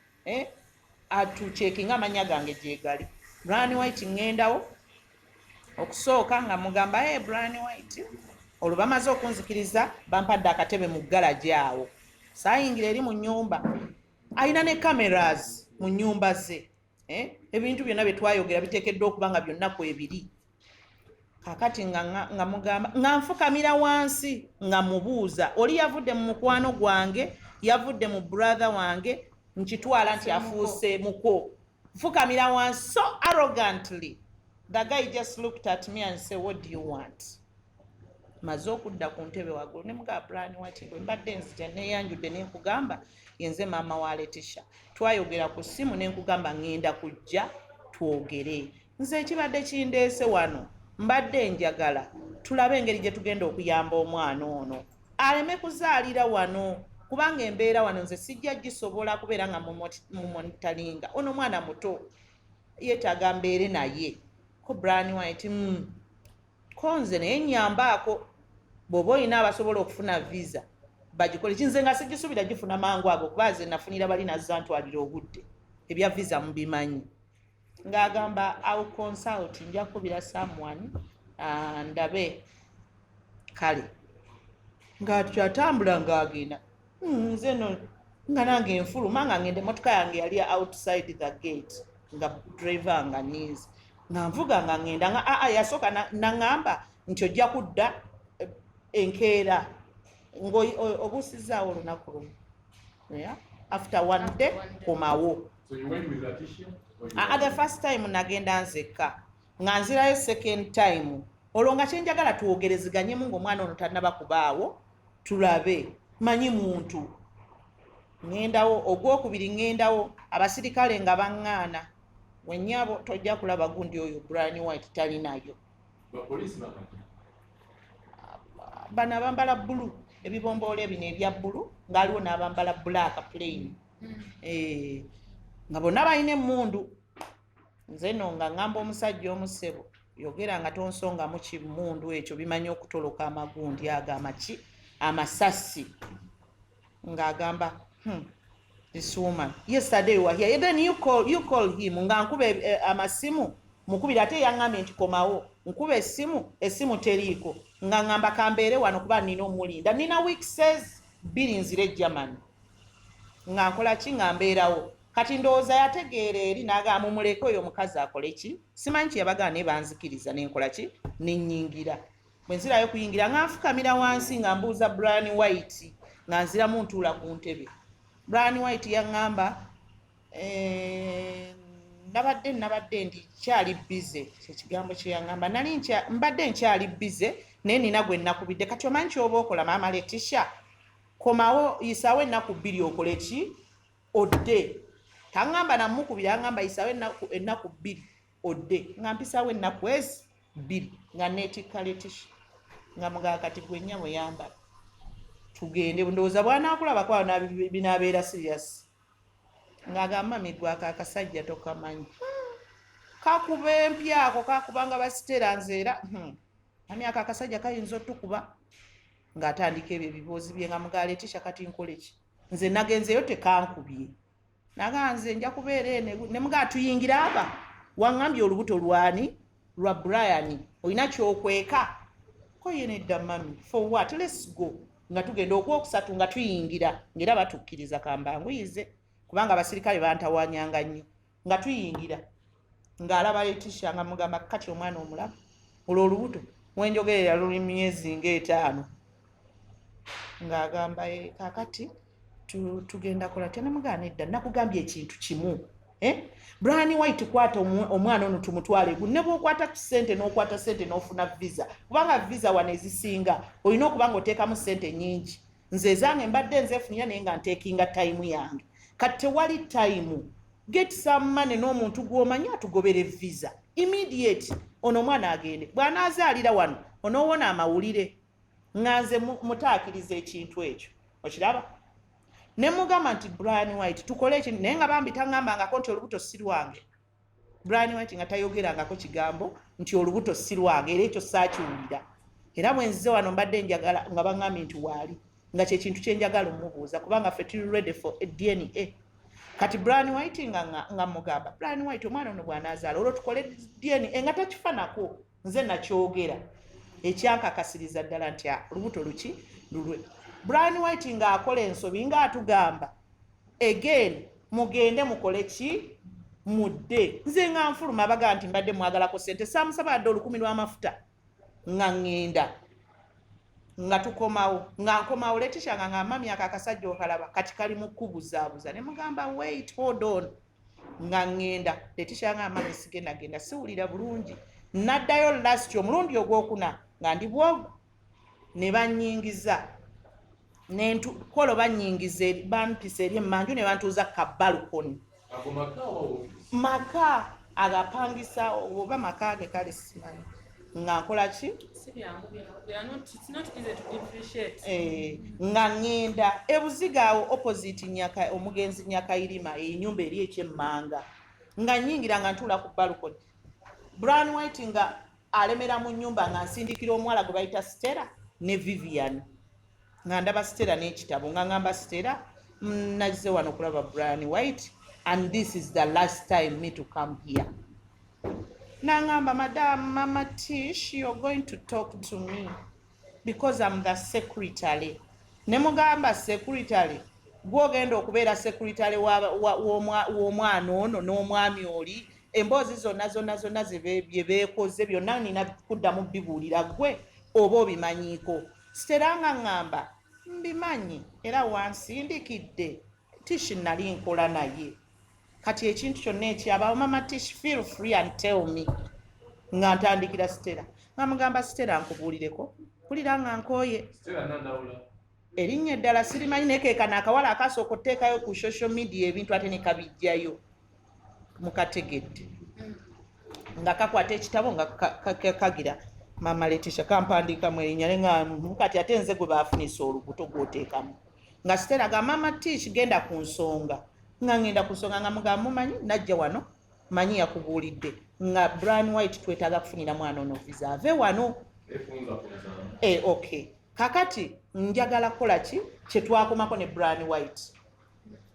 atucekinga amanya gange gyegali Brian White ngendawo okusooka nga mugamba Brian White olwo bamaze okunzikiriza bampadde akatebe mu galaji awo saayingira eri mu nnyumba alina ne cameras mu nnyumba ze ebintu byonna bye twayogera biteekeddwa okuba nga byonna kwebiri kakati nga mugamba nga nfukamira wansi nga mubuuza oli yavudde mu mukwano gwange yavudde mu brother wange nkitwala nti afuuse muko nfukamira wansi so arrogantly the guy just looked at me and said what do you want maze okudda ku ntebe waggulu ne muga Brian White bwe mbadde nzija neeyanjudde ne nkugamba yenze maama wa Letitia twayogera ku ssimu ne nkugamba ngenda kujja twogere nze ekibadde kindeese wano mbadde njagala tulabe engeri gye tugenda okuyamba omwana ono aleme kuzaalira wano kubanga embeera wano nze sijja gisobola kubeera nga mumonitalinga ono mwana muto yeetaaga mbeere naye ko Brian White konze naye nyambaako bw'oba olina abasobola okufuna visa bagikole kinze nga sigisuubira gifuna mangu ago kuba ze nafunira bali nazza ntwalira obudde ebya visa mubimanyi ng'agamba I'll consult nja kubira someone ndabe kale ng'akyatambula ng'agenda nze no nga nange enfuluma nga ngende motoka yange yali outside the gate nga driver nga niizi nga nvuga nga ngenda nga yasooka naŋŋamba nti ojja kudda enkeera ng'obuusizaawo olunaku lumu after one day komawo. So you went with Letitia? The first time nagenda nzekka nga nzirayo second time olwo nga kyenjagala twogerezeganyemu ng'omwana ono tannaba kubaawo tulabe manyi muntu ngendawo ogwokubiri ngendawo abasirikale nga baŋŋaana wennyabo tojja kulaba gundi oyo Brian White talinayo bano abambala bbulu ebibomboola ebino ebya bbulu ng'aliwo n'abambala black plain nga bonna balina emmundu nze no nga ŋŋamba omusajja omusebo yogera nga tonsongamu kimmundu ekyo bimanyi okutoloka amagundi ago amaki amasasi ng'agamba this woman yesterday you were here then you call him nga nkuba amasimu mukubira ate yaŋŋambye nti komawo nkuba essimu teriiko nga ŋŋamba kambeere wano kuba nina omulinda nina weekses bbiri nzire Germany nga nkola ki nga mbeerawo kati ndowooza yategeera eri n'agamba mumuleke oyo omukazi akole ki simanyi kyeyabagaa naye banzikiriza nenkola ki nennyingira bwe nzirayo kuyingira nga nfukamira wansi nga mbuuza Brian White nga nziramu ntuula ku ntebe Brian White yaŋŋamba nabadde ndi kyali bize kyekigambo kye yaŋŋamba mbadde nkyali bize naye nina gwe nnakubidde kati omanyi kyoba okola maama Letitia komawo yisaawo ennaku bbiri okole ki odde taŋŋamba namukubira aŋŋamba yisaawo ennaku bbiri odde nga mpisaawo ennaku ezi bbiri nga neetikka Letitia nga mugaa kati gwe nnyabo yambala tugende ndowooza bwanaakulabako awo binaabeera serious ng'agamba migwako akasajja tokamanyi kakuba empya ako kakubanga basitera nzeera ani ako akasajja kayinza otukuba ng'atandika ebyo ebibuuzi bye nga mugaa Letitia kati nkole ki nze nagenzeyo tekankubye naga nze nja kubeera ene ne mugaa tuyingira aba waŋŋambye olubuto lwani lwa Brian olina kyokweka ko yenedda mami for what let's go nga tugenda okwokusatu nga tuyingira ng'era batukkiriza kambanguyize kubanga abasirikale bantawanyanga nnyo nga tuyingira ng'alaba Letitia nga mugamba kati omwana omulaba olwo olubuto wenjogerera luli myezi ng'etaano ng'agamba kakati tugenda kola tena mugana edda nakugambye ekintu kimu Brian White kwata omwana ono tumutwale gu ne bwokwata ssente n'okwata ssente n'ofuna visa kubanga visa wano ezisinga olina okubanga oteekamu ssente nnyingi nze zange mbadde nzeefunira naye nga nteekinga time yange kati tewali time get some money n'omuntu gw'omanyi atugobere visa immediate ono omwana agende bw'anaazaalira wano onoowona amawulire nga nze mutaakiriza ekintu ekyo okiraba ne mugamba nti Brian White tukole ekintu naye nga bambi taŋŋambangako nti olubuto si lwange Brian White nga tayogerangako kigambo nti olubuto si lwange era ekyo saakiwulira era bwenzize wano mbadde njagala nga baŋŋambye nti waali nga kyekintu kyenjagala omubuuza kubanga ffe tuli ready for a DNA. Kati Brian White nga mugamba Brian White omwana ono bw'anaazaala olwo tukole DNA nga takifanako nze nakyogera ekyankakasiriza ddala nti olubuto luki lulwe. Brian White nga akola ensobi nga atugamba again mugende mukole ki mudde nze nga nfuluma abaga nti mbadde mwagalako ssente saamusaba dde 10 lw'amafuta nga ŋŋenda nga tukomawo nga nkomawo Letitia nga ng'amma myaka akasajja okalaba kati kali mu kubuzaabuza ne mugamba wait hold on nga ŋŋenda Letitia nga amma nesigendagenda siwulira bulungi naddayo last omulundi ogwokuna nga ndi bwogo ne bannyingiza kolo bannyingiza bampisa eri emmanju ne bantuuza kabalukoni maka agapangisa oba maka age kale simanyi nga nkola ki nga ŋŋenda ebuziga awo opposite omugenzi Nyakairima ennyumba eri ekyemmanga nga nnyingira nga ntuula ku balukoni Brian White nga alemera mu nnyumba nga nsindikira omuwala gwe bayita Stella ne Vivian nga ndaba Stella n'ekitabo nga ngamba Stella nazze wano okulaba Brian White and this is the last time me to come here. Nangamba, Madam Mama Tish, you're going to talk to me because I'm the secretary. Nemugamba secretary. Gwogenda okubeera secretary w'omwana ono n'omwami oli emboozi zonna bye beekoze byonna nina kuddamu bibuulira gwe oba obimanyiiko. Siteranga ngamba mbimanyi era wansindikidde Tish nali nkola naye. Kati ekintu kyonna ekyaba Mama Tish feel free and tell me. Nga ntandikira Stella. Nga mugamba Stella nkubuulireko. Mpulira nga nkooye. Stella nandawula. Erinnya eddala sirimanyi nekeekana akawala akasooka otteekayo ku social media ebintu ate ne kabijjayo. Mukategedde. Nga kakwata ekitabo nga kagira. Mama Letitia kampandiikamu erinnya nga mukati ate nze gwe baafunisa olubuto gw'oteekamu. Nga Stella ga Mama Tish genda ku nsonga. Nga ngenda ku nsonga nga mugamba mumanyi najja wano manyi yakubuulidde nga Brian White twetaaga kufunira mwana ono visa ave wano. Okay. Kakati njagala kola ki kye twakomako ne Brian White.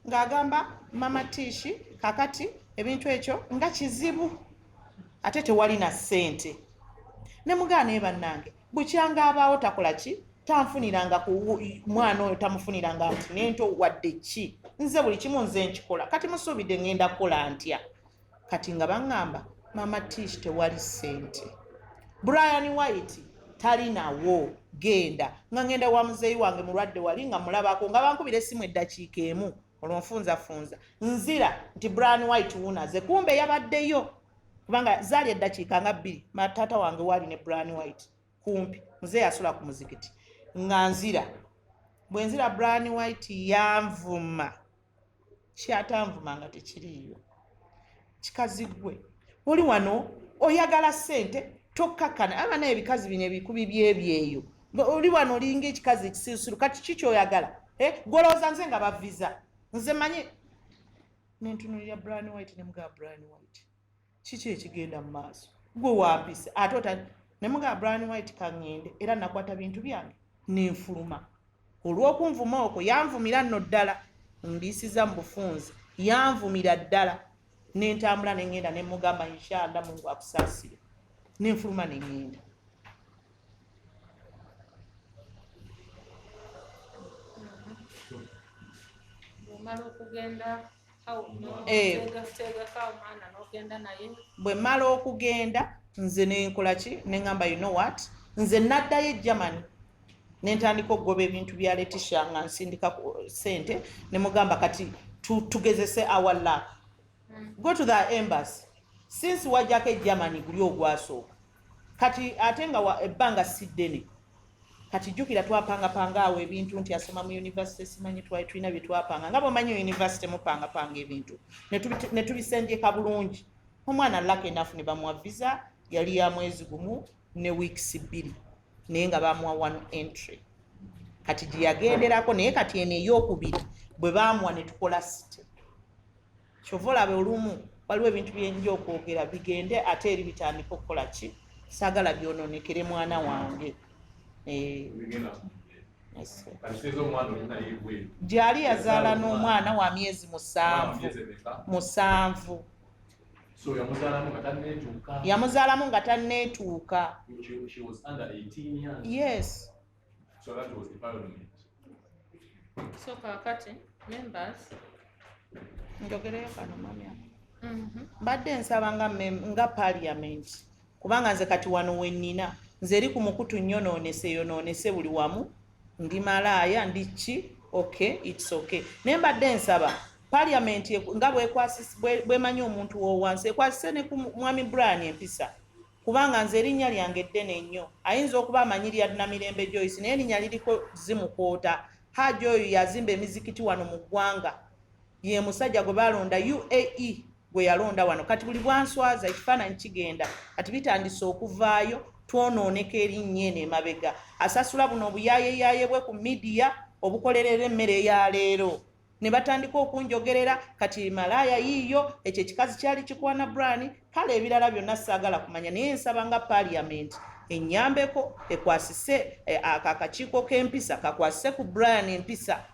Ng'agamba Mama Tish kakati ebintu ekyo nga kizibu ate tewali na ssente. Ne mugaana bannange bukyanga abaawo takola ki tanfuniranga ku mwana oyo tamufuniranga nti nento wadde ki nze buli kimu nze nkikola kati musuubidde ngenda kukola ntya kati nga baŋŋamba Mama Tish tewali ssente. Brian White talinawo genda nga ngenda wa muzeeyi wange mulwadde wali nga mulabako nga bankubira essimu eddakiika emu olwo nfunzafunza nzira nti Brian White wunaze kumbe yabaddeyo kubanga zaali eddakiika nga 2 matata wange wali ne Brian White kumpi muzeeyi asula ku muzikiti nga nzira bwe nzira Brian White yanvuma kyatanvuma nga tekiriiyo kikazi gwe oli wano oyagala ssente tokkakana abana ebikazi bino ebikubi byebyeyo oli wano olinga ekikazi ekisirusiru kati kikyoyagala golooza nze nga baviza nze manye nentunulira Brian White ne mugaba Brian White kiki ekigenda mu maaso gwe wampise ate ota ne mugaba Brian White kaŋŋende era nakwata bintu byange nenfuluma olw'okunvuma okwo yanvumira nno ddala mbiisiza mu bufunze yanvumira ddala nentambula neŋŋenda ne mugamba inshallah Mungu akusaasire nenfuluma neŋŋenda. Bwe mmala okugenda nze nenkola ki neŋŋamba you know what nze naddayo e Germany nentandika okugoba ebintu bya Letitia nga nsindika ssente ne mugamba kati tugezese our luck. Go to the embassy since wajjako e Germany guli ogwasooka kati ate nga ebbanga si ddene kati jjukira twapangapanga awo ebintu nti asoma mu university simanyi tulina bye twapanga nga bw'omanyi university mupangapanga ebintu ne tubisendyeka bulungi omwana luck enough ne bamuwa visa yali ya mwezi gumu ne weeks 2 naye nga bamuwa 1 entry kati gye yagenderako naye kati eno ey'okubiri bwe baamuwa ne tukola site kyova olabe olumu waliwo ebintu byenja okwogera bigende ate eri bitandika okukola ki saagala byonoonekere mwana wange. Gyali yazaala n'omwana wa myezi 7. So Yamuzaalamu nga tanneetuuka. she was under 18 years. Yes. So that was the parliament. So kakati, members. Njogereyo kano mami. Mbadde nsaba nga parliament kubanga nze kati wano wennina nze eri ku mukutu yonoonese buli wamu ndi malaaya ndi ki okay it's okay naye mbadde nsaba parliament nga bwemanyi omuntu wowansi ekwasise ne ku mwami Brian Empisa kubanga nze erinnya lyange eddene nnyo ayinza okuba amanyi lya Namirembe Joyce naye erinnya liriko zimukoota Hajji oyo yazimba emizikiti wano mu ggwanga ye musajja gwe balonda UAE gwe yalonda wano kati buli bwanswaza ekifaananyi kigenda kati bitandise okuvaayo twonooneka erinnya eno emabega asasula buno obuyaayeeyaaye bwe ku midiya obukolerera emmere ya leero ne batandika okunjogerera kati malaaya yiiyo ekyo ekikazi kyali kikwana Brian kale ebirala byonna saagala kumanya naye nsaba nga parliament ennyambeko ekwasise akakiiko k'empisa kakwasise ku Brian Empisa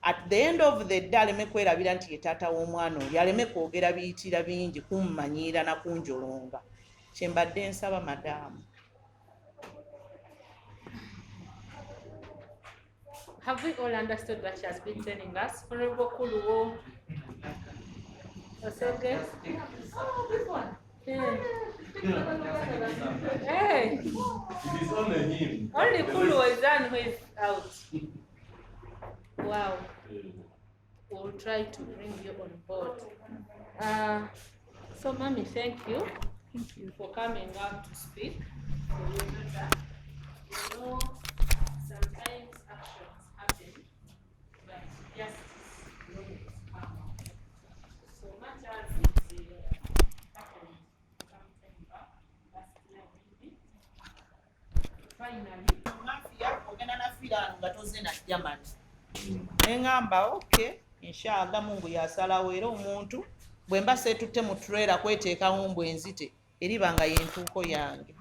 at the end of the day aleme kwerabira nti ye taata w'omwana oli aleme kwogera biyitira bingi kummanyiira na kunjolonga kyembadde nsaba madaamu. Have we all understood what she has been telling us? Honorable Kuluwo. Osege? Oh, this one. Yeah. Hey. It is only him. Only Kuluwo is done who is out. Wow. We'll try to bring you on board. So, Mommy, thank you for coming up to speak. You know, sometimes actions happen, but justice will come out. So much as it happened sometime back, last year maybe, finally, Mafia ogenda na fira nga toze na Germany. Engamba okay inshallah Mungu yasalawo era omuntu bwe mba seetutte mu trailer kweteekawo mbwe enzite eribanga yentuuko yange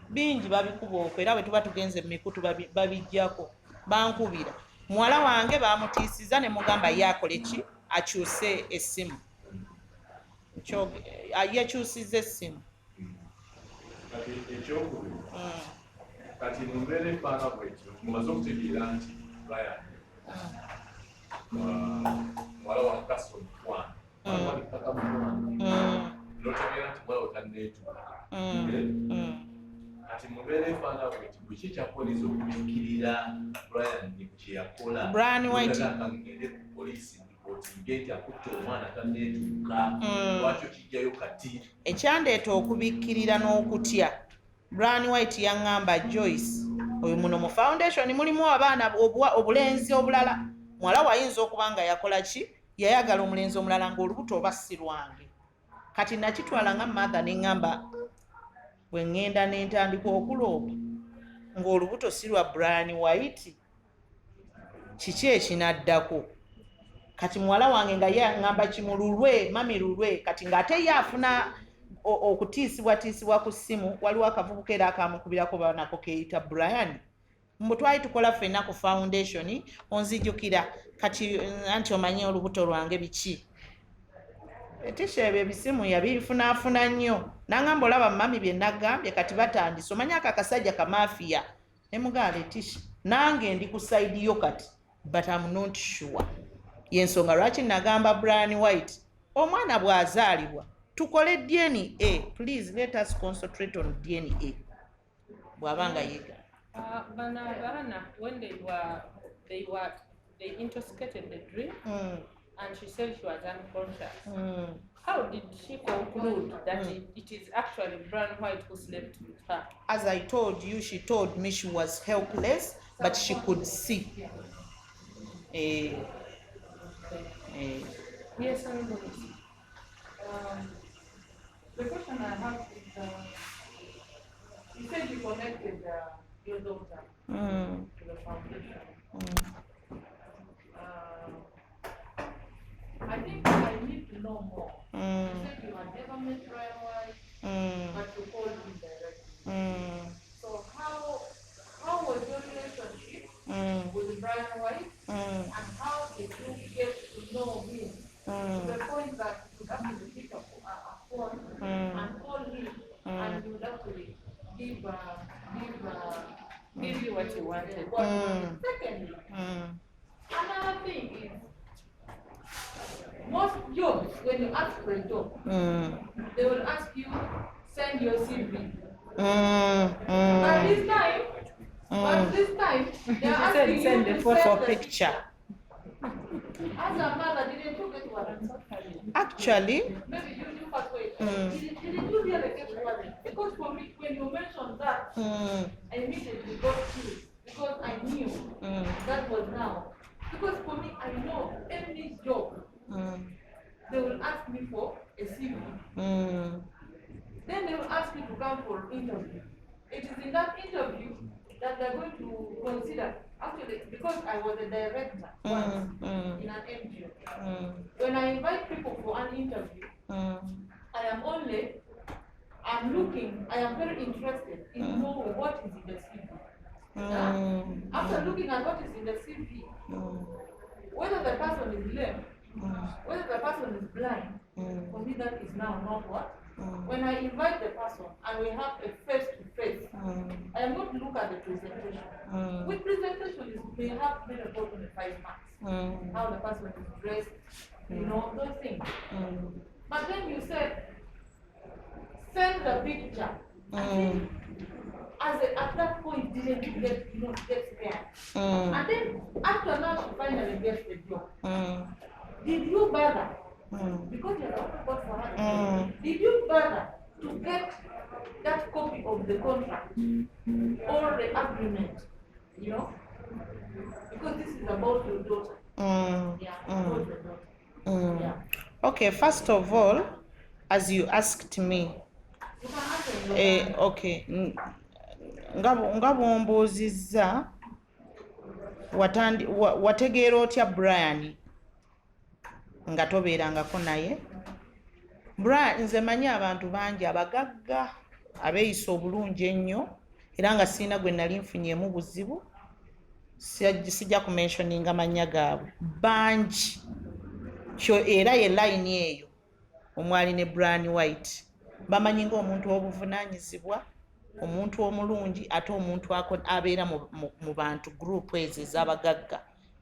bingi babikuba okwo era bwe tuba tugenze mu mikutu babijjako bankubira muwala wange bamutiisiza ne mugamba yakole ki akyuse essimu yakyusiza essimu Kati ekyokubiri kati mu mbeera efaana bwetyo mumaze okutegeera nti Brian muwala wa Kasito Mukwano wali kkaka Mukwano n'otegeera nti muwala we tanneetuuka kati mu mbeera efaana bwetyo bwe kyekyakoleza okubikkirira Brian ku kye yakola Brian White ngende ku poliisi ripootinge nti akutte omwana tanneetuuka lwakyo kijjayo kati ekyandeeta okubikkirira n'okutya Brian White yaŋŋamba Joyce oyo muno mu foundation mulimu abaana obulenzi obulala muwala wayinza okuba nga yakola ki yayagala omulenzi omulala ng'olubuto oba si lwange kati nakitwala nga mother ne ŋŋamba bwe ŋŋenda ne ntandika okuloopa ng'olubuto si lwa Brian White kiki ekinaddako kati muwala wange nga yaŋŋamba kimululwe mami lulwe kati ng'ate ye afuna okutiisibwatiisibwa ku ssimu waliwo akavubuka era akamukubirako banako keyita Brian mbu twali tukola ffenna ku foundation onzijukira kati anti omanyi olubuto lwange biki etisha ebyo ebisimu yabifunaafuna nnyo nangamba olaba mami bye nagambye kati batandise omanyi ako akasajja kamafiya ne mugala etisha nange ndi ku sayidi yo kati but I'm not sure yensonga lwaki nagamba Brian White omwana bw'azaalibwa tukole DNA please let us concentrate on DNA bw'abanga yiga Bana Abaana, when they intoxicated the drink, and she said she was unconscious. How did she conclude that it is actually Brian White who slept with her? As I told you, she told me she was helpless, but she could see. Yes, I'm going. The question I have is, you said you connected your daughter to the foundation. I think I need to know more. You met Brian White, Mm. but you called him directly. Mm. So how was your relationship Mm. with Brian White, Mm. and how did you get to know him to the point that you would actually pick up a phone and call him, and you would actually give you what you wanted. Secondly, another thing is, most jobs, when you ask for a job, they will ask you, send your CV. But this time, they are asking you Send to the send For the picture. As a mother, didn't you get worried? Actually, Maybe you first wait. Didn't you really get worried? Because for me, when you mentioned that, I immediately got curious because I knew that was now. Because for me, I know any job, they will ask me for a CV. Then they will ask me to come for an interview. It is in that interview that they're going to consider. Actually, because I was a director once in an NGO. When I invite people for an interview, I am very interested in knowing what is in the CV. After looking at what is in the CV, whether the person is lame, whether the person is blind, for me that is now not what. When I invite the person and we have a face-to-face, I am going to look at the presentation. With presentation is we have been about 25 marks. How the person is dressed, those things. But then you said, send the picture. At that point, didn't you get scared? And then after now, she finally gets the job. Did you bother? Because you're not got for her. Did you bother to get that copy of the contract or the agreement? Because this is about your daughter. About your daughter. Yeah. Okay, first of all, as you asked me, You can answer okay, nga bw'ombuuzizza wategeera otya Brian nga tobeerangako naye? Brian, nze manyi abantu bangi abagagga abeeyisa obulungi ennyo era nga sirina gwe nali nfunyeemu buzibu, sijja kumentioninga mannya gaabwe bangi, kyo era ye layini eyo omwali ne Brian White bamanyi ng'omuntu w'obuvunaanyizibwa, omuntu omulungi, ate omuntu abeera mu bantu gurupu ezo ez'abagagga.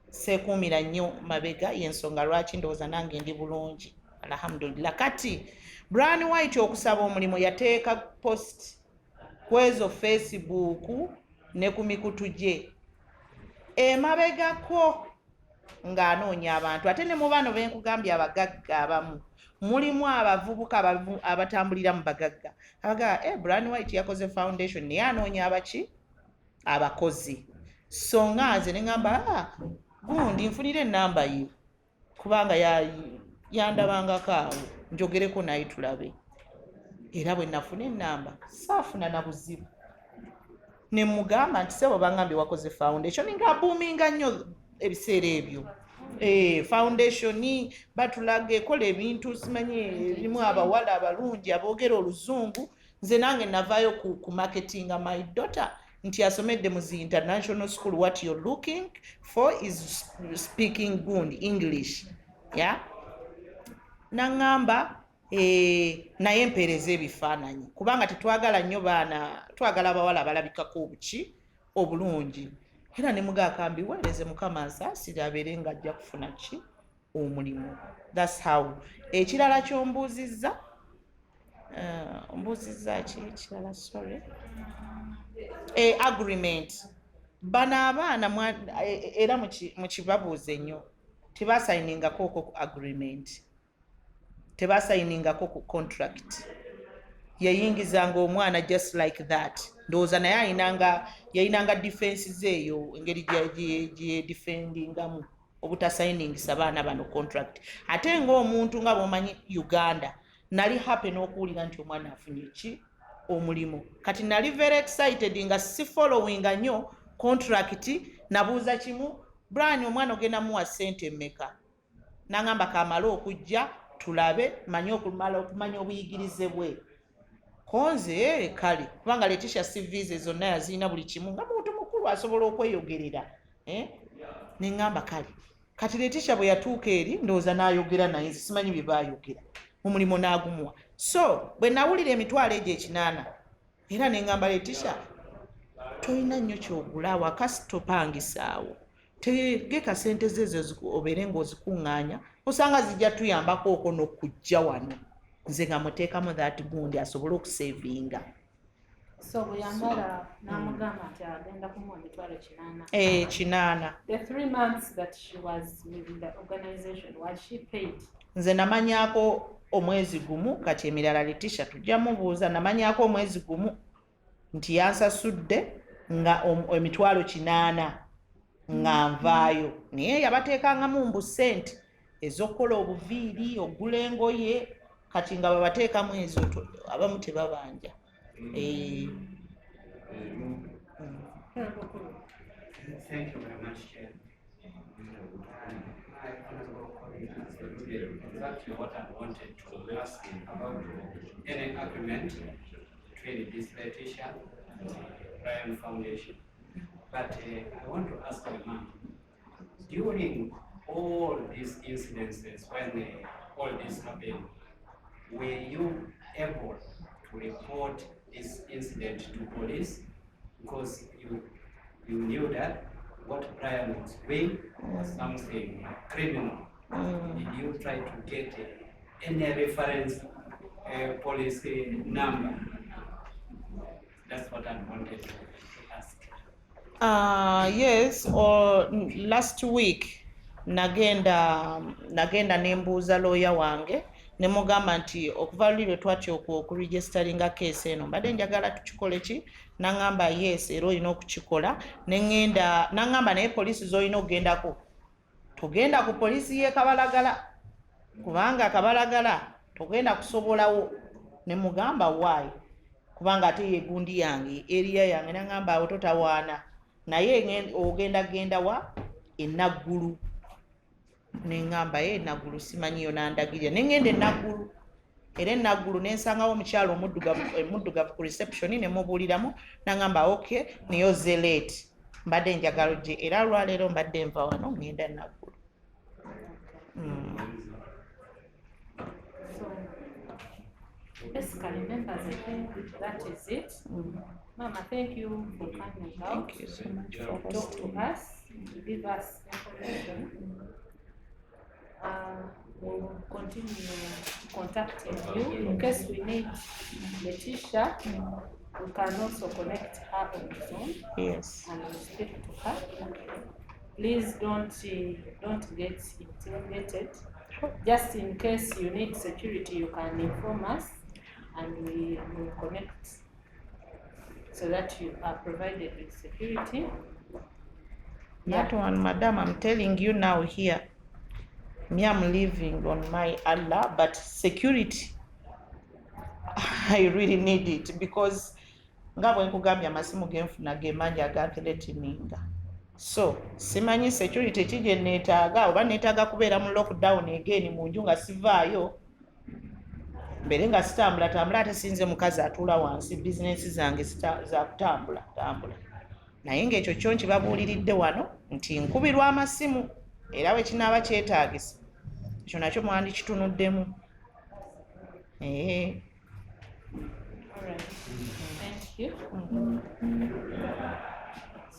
Seekuumira nnyo mabega, y'ensonga lwaki ndowooza nange ndi bulungi, alhamdulillah. Kati Brian White okusaba omulimu yateeka post ku ezo Facebook ne ku mikutu gye emabegako ng'anoonya abantu. Ate ne mu bano be nkugambye abagagga abamu mulimu abavubuka abatambulira mu bagagga abaga Brian White yakoze foundation naye anoonya abaki abakozi. So nga nze ne ngamba gundi nfunire ennamba ye kubanga yandabangako awo njogereko naye tulabe. Era bwe nafuna ennamba saafuna na buzibu, ne mugamba nti sebo bangambye wakoze foundation nga buuminga nnyo ebiseera ebyo. Foundation batulaga ekola ebintu simanyi erimu abawala abalungi aboogera oluzungu. Nze nange navaayo ku marketing my daughter nti asomedde mu zi international school. What you're looking for is speaking good English. Yeah? Nangamba naye mpeereza ebifaananyi kubanga tetwagala nnyo baana, twagala abawala abalabikako obuki obulungi. Era ne mugakambi weereze Mukama nsaasire abeere nga ajja kufuna ki omulimu. That's how. Ekirala ky'ombuuzizza ombuuzizza ki ekirala? Sorry. Agreement. Bano abaana era mu kibabuuze nnyo tebasayiningako ku agreement, tebasayiningako ku contract. Yayingizanga omwana just like that. Ndowooza naye yayinanga defenses eyo engeri gye defendingamu obutasayiningisa baana bano contract. Ate ng'omuntu nga bw'omanyi Uganda, nali happy n'okuwulira nti omwana afunye ki omulimu. Kati nali very excited nga si followinga nnyo contract. Nabuuza kimu, Brian omwana ogenda muwa ssente mmeka? Nangamba kamala okujja tulabe manye okumanya obuyigirize bwe konze kale kubanga Letitia CVs zonna yazirina buli kimu nga muntu mukulu asobola okweyogerera neŋŋamba kale kati Letitia bwe yatuuka eri ndowooza n'ayogera naye nze simanyi bye baayogera omulimu n'agumuwa so bwe nawulira emitwalo egyo 8 era neŋŋamba Letitia tolina nnyo kyogula wakasi topangisaawo tegeka sente zezo obeere ng'ozikuŋŋaanya osanga zijja tuyambako okwo n'okujja wano nze nga muteekamu that gundi asobole okusevinga So buyambala namugamba nti agenda kumuwa emitwalo 8. 8. The 3 months that she was with the organization, was she paid? Nze namanyako omwezi gumu kati emirala Letitia tujja mubuuza namanyako omwezi gumu nti yansasudde nga emitwalo 8 nga nvaayo naye yabateekangamu mbu sente ez'okukola obuviiri ogula engoye kati nga babateekamu ezo abamu tebabanja. Thank you very much, Chair. Exactly what I wanted to ask him about any agreement between this Letitia and the Brian Foundation. But I want to ask the man, during all these incidences, when all this happened, were you able to report this incident to police? Because you knew that what Brian was doing was something criminal. Did you try to get any reference police number? That's what I wanted to ask. Yes, or last week nagenda nembuuza lawyer wange nemugamba nti okuva luli lwe twatya okuregisteringa case eno mbadde njagala tukikole ki naŋŋamba yes era olina okukikola naŋŋamba naye poliisi z'olina okugendako togenda ku poliisi y'e Kabalagala kubanga Kabalagala togenda kusobolawo nemugamba why kubanga ate ye gundi yange area yange naŋŋamba awo totawaana naye ogenda wa Enaggulu neŋŋamba ye Enaggulu simanyi yo nandagirira neŋŋenda Enaggulu era Enaggulu nensangawo omukyalo omuddugavu ku reception nemubuuliramu naŋŋamba okay naye ozze late mbadde njagala gye era lwaleero mbadde nva wano ŋŋenda Enaggulu. Basically, members, I think that is it. Mama, thank you for coming out. Thank you so much for Talk to us, to give us information. We will continue contacting you in case we need Letitia. We can also connect her on the phone. Yes. And we'll speak to her. Please don't get intimidated. Just in case you need security, you can inform us, and we will connect so that you are provided with security. That one, madam, I'm telling you now here. Me, I'm living on my Allah, but security, I really need it because nga bwe nkugambye amasimu genfuna gemanyi aganthreateninga. So simanyi security kije neetaaga oba neetaaga kubeera mu lockdown again mu nju nga sivaayo mbere nga sitambula ate sinze mukazi atuula wansi bizinesi zange za kutambula naye ng'ekyo kyo nkibabuuliridde wano nti nkubirwa amasimu era bwe kinaaba kyetaagisa ekyo nakyo mwandikitunuddemu. All right. Thank you.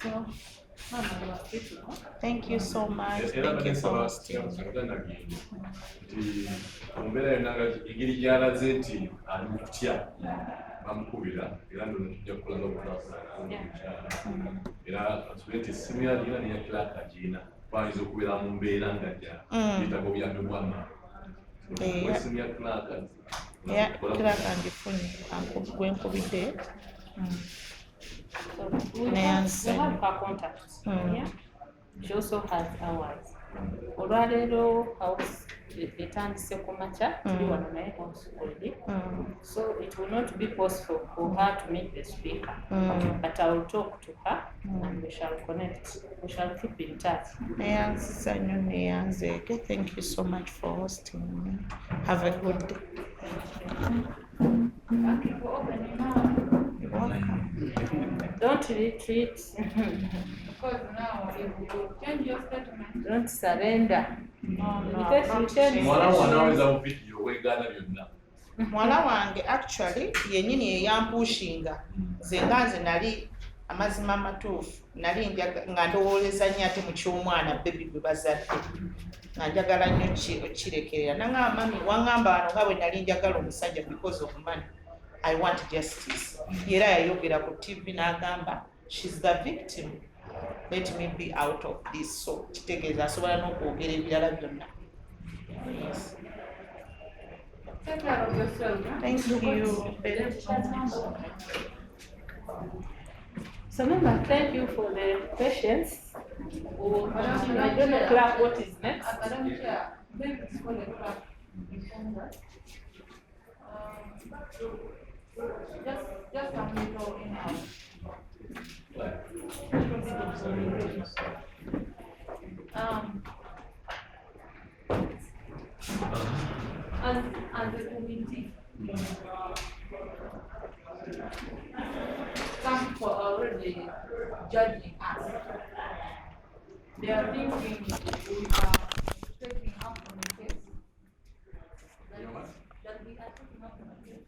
So, Mama, you are free to go. Thank you so much. Thank you for hosting. Nti ombeera yonna nga engeri gy'alaze nti ali mu kutya bamukubira era ndono tujja kukola n'okulaakulana era asubire nti essimu yagina neya kiraka gina bayinza okubeera mu mbeera nga yetaaga obuyambi bwama essimu ya kiraka kiraka ngifunye gwenkubidde. So we have her contacts. Yeah. She also has ours. Olwaleero etandise ku makya tuli wano naye onsukuli, so it will not be possible for her to meet the speaker, but I will talk to her and we shall connect, we shall keep in touch. Neyanziza nnyo neyanzeeke. Thank you so much for hosting me. Have a good day. You're welcome. Don't retreat. Because now, if you change your statement, Don't surrender. No, In case you change Muwala wange actually yennyini yeyampushinga nze nga nze nali amazima amatuufu nali nga ndowooleza nnyo ate mu ky'omwana bebi gwe bazadde nga njagala nnyo kirekerera nangamba mami waŋŋamba wano nga bwe nali njagala omusajja because of money. I want justice. Era yayogera ku TV n'agamba she's the victim. Let me be out of this. So kitegeeza asobola n'okwogera ebirala byonna. Yes. take care of yourself. Thank you. So Mama, thank you for the patience. We'll continue. I don't know, Clark, what is next? Madam Chair, thanks for the clap. Just a little in-house. As a committee, some for already judging us. They are thinking we are taking up on the case. That we are taking up on the case.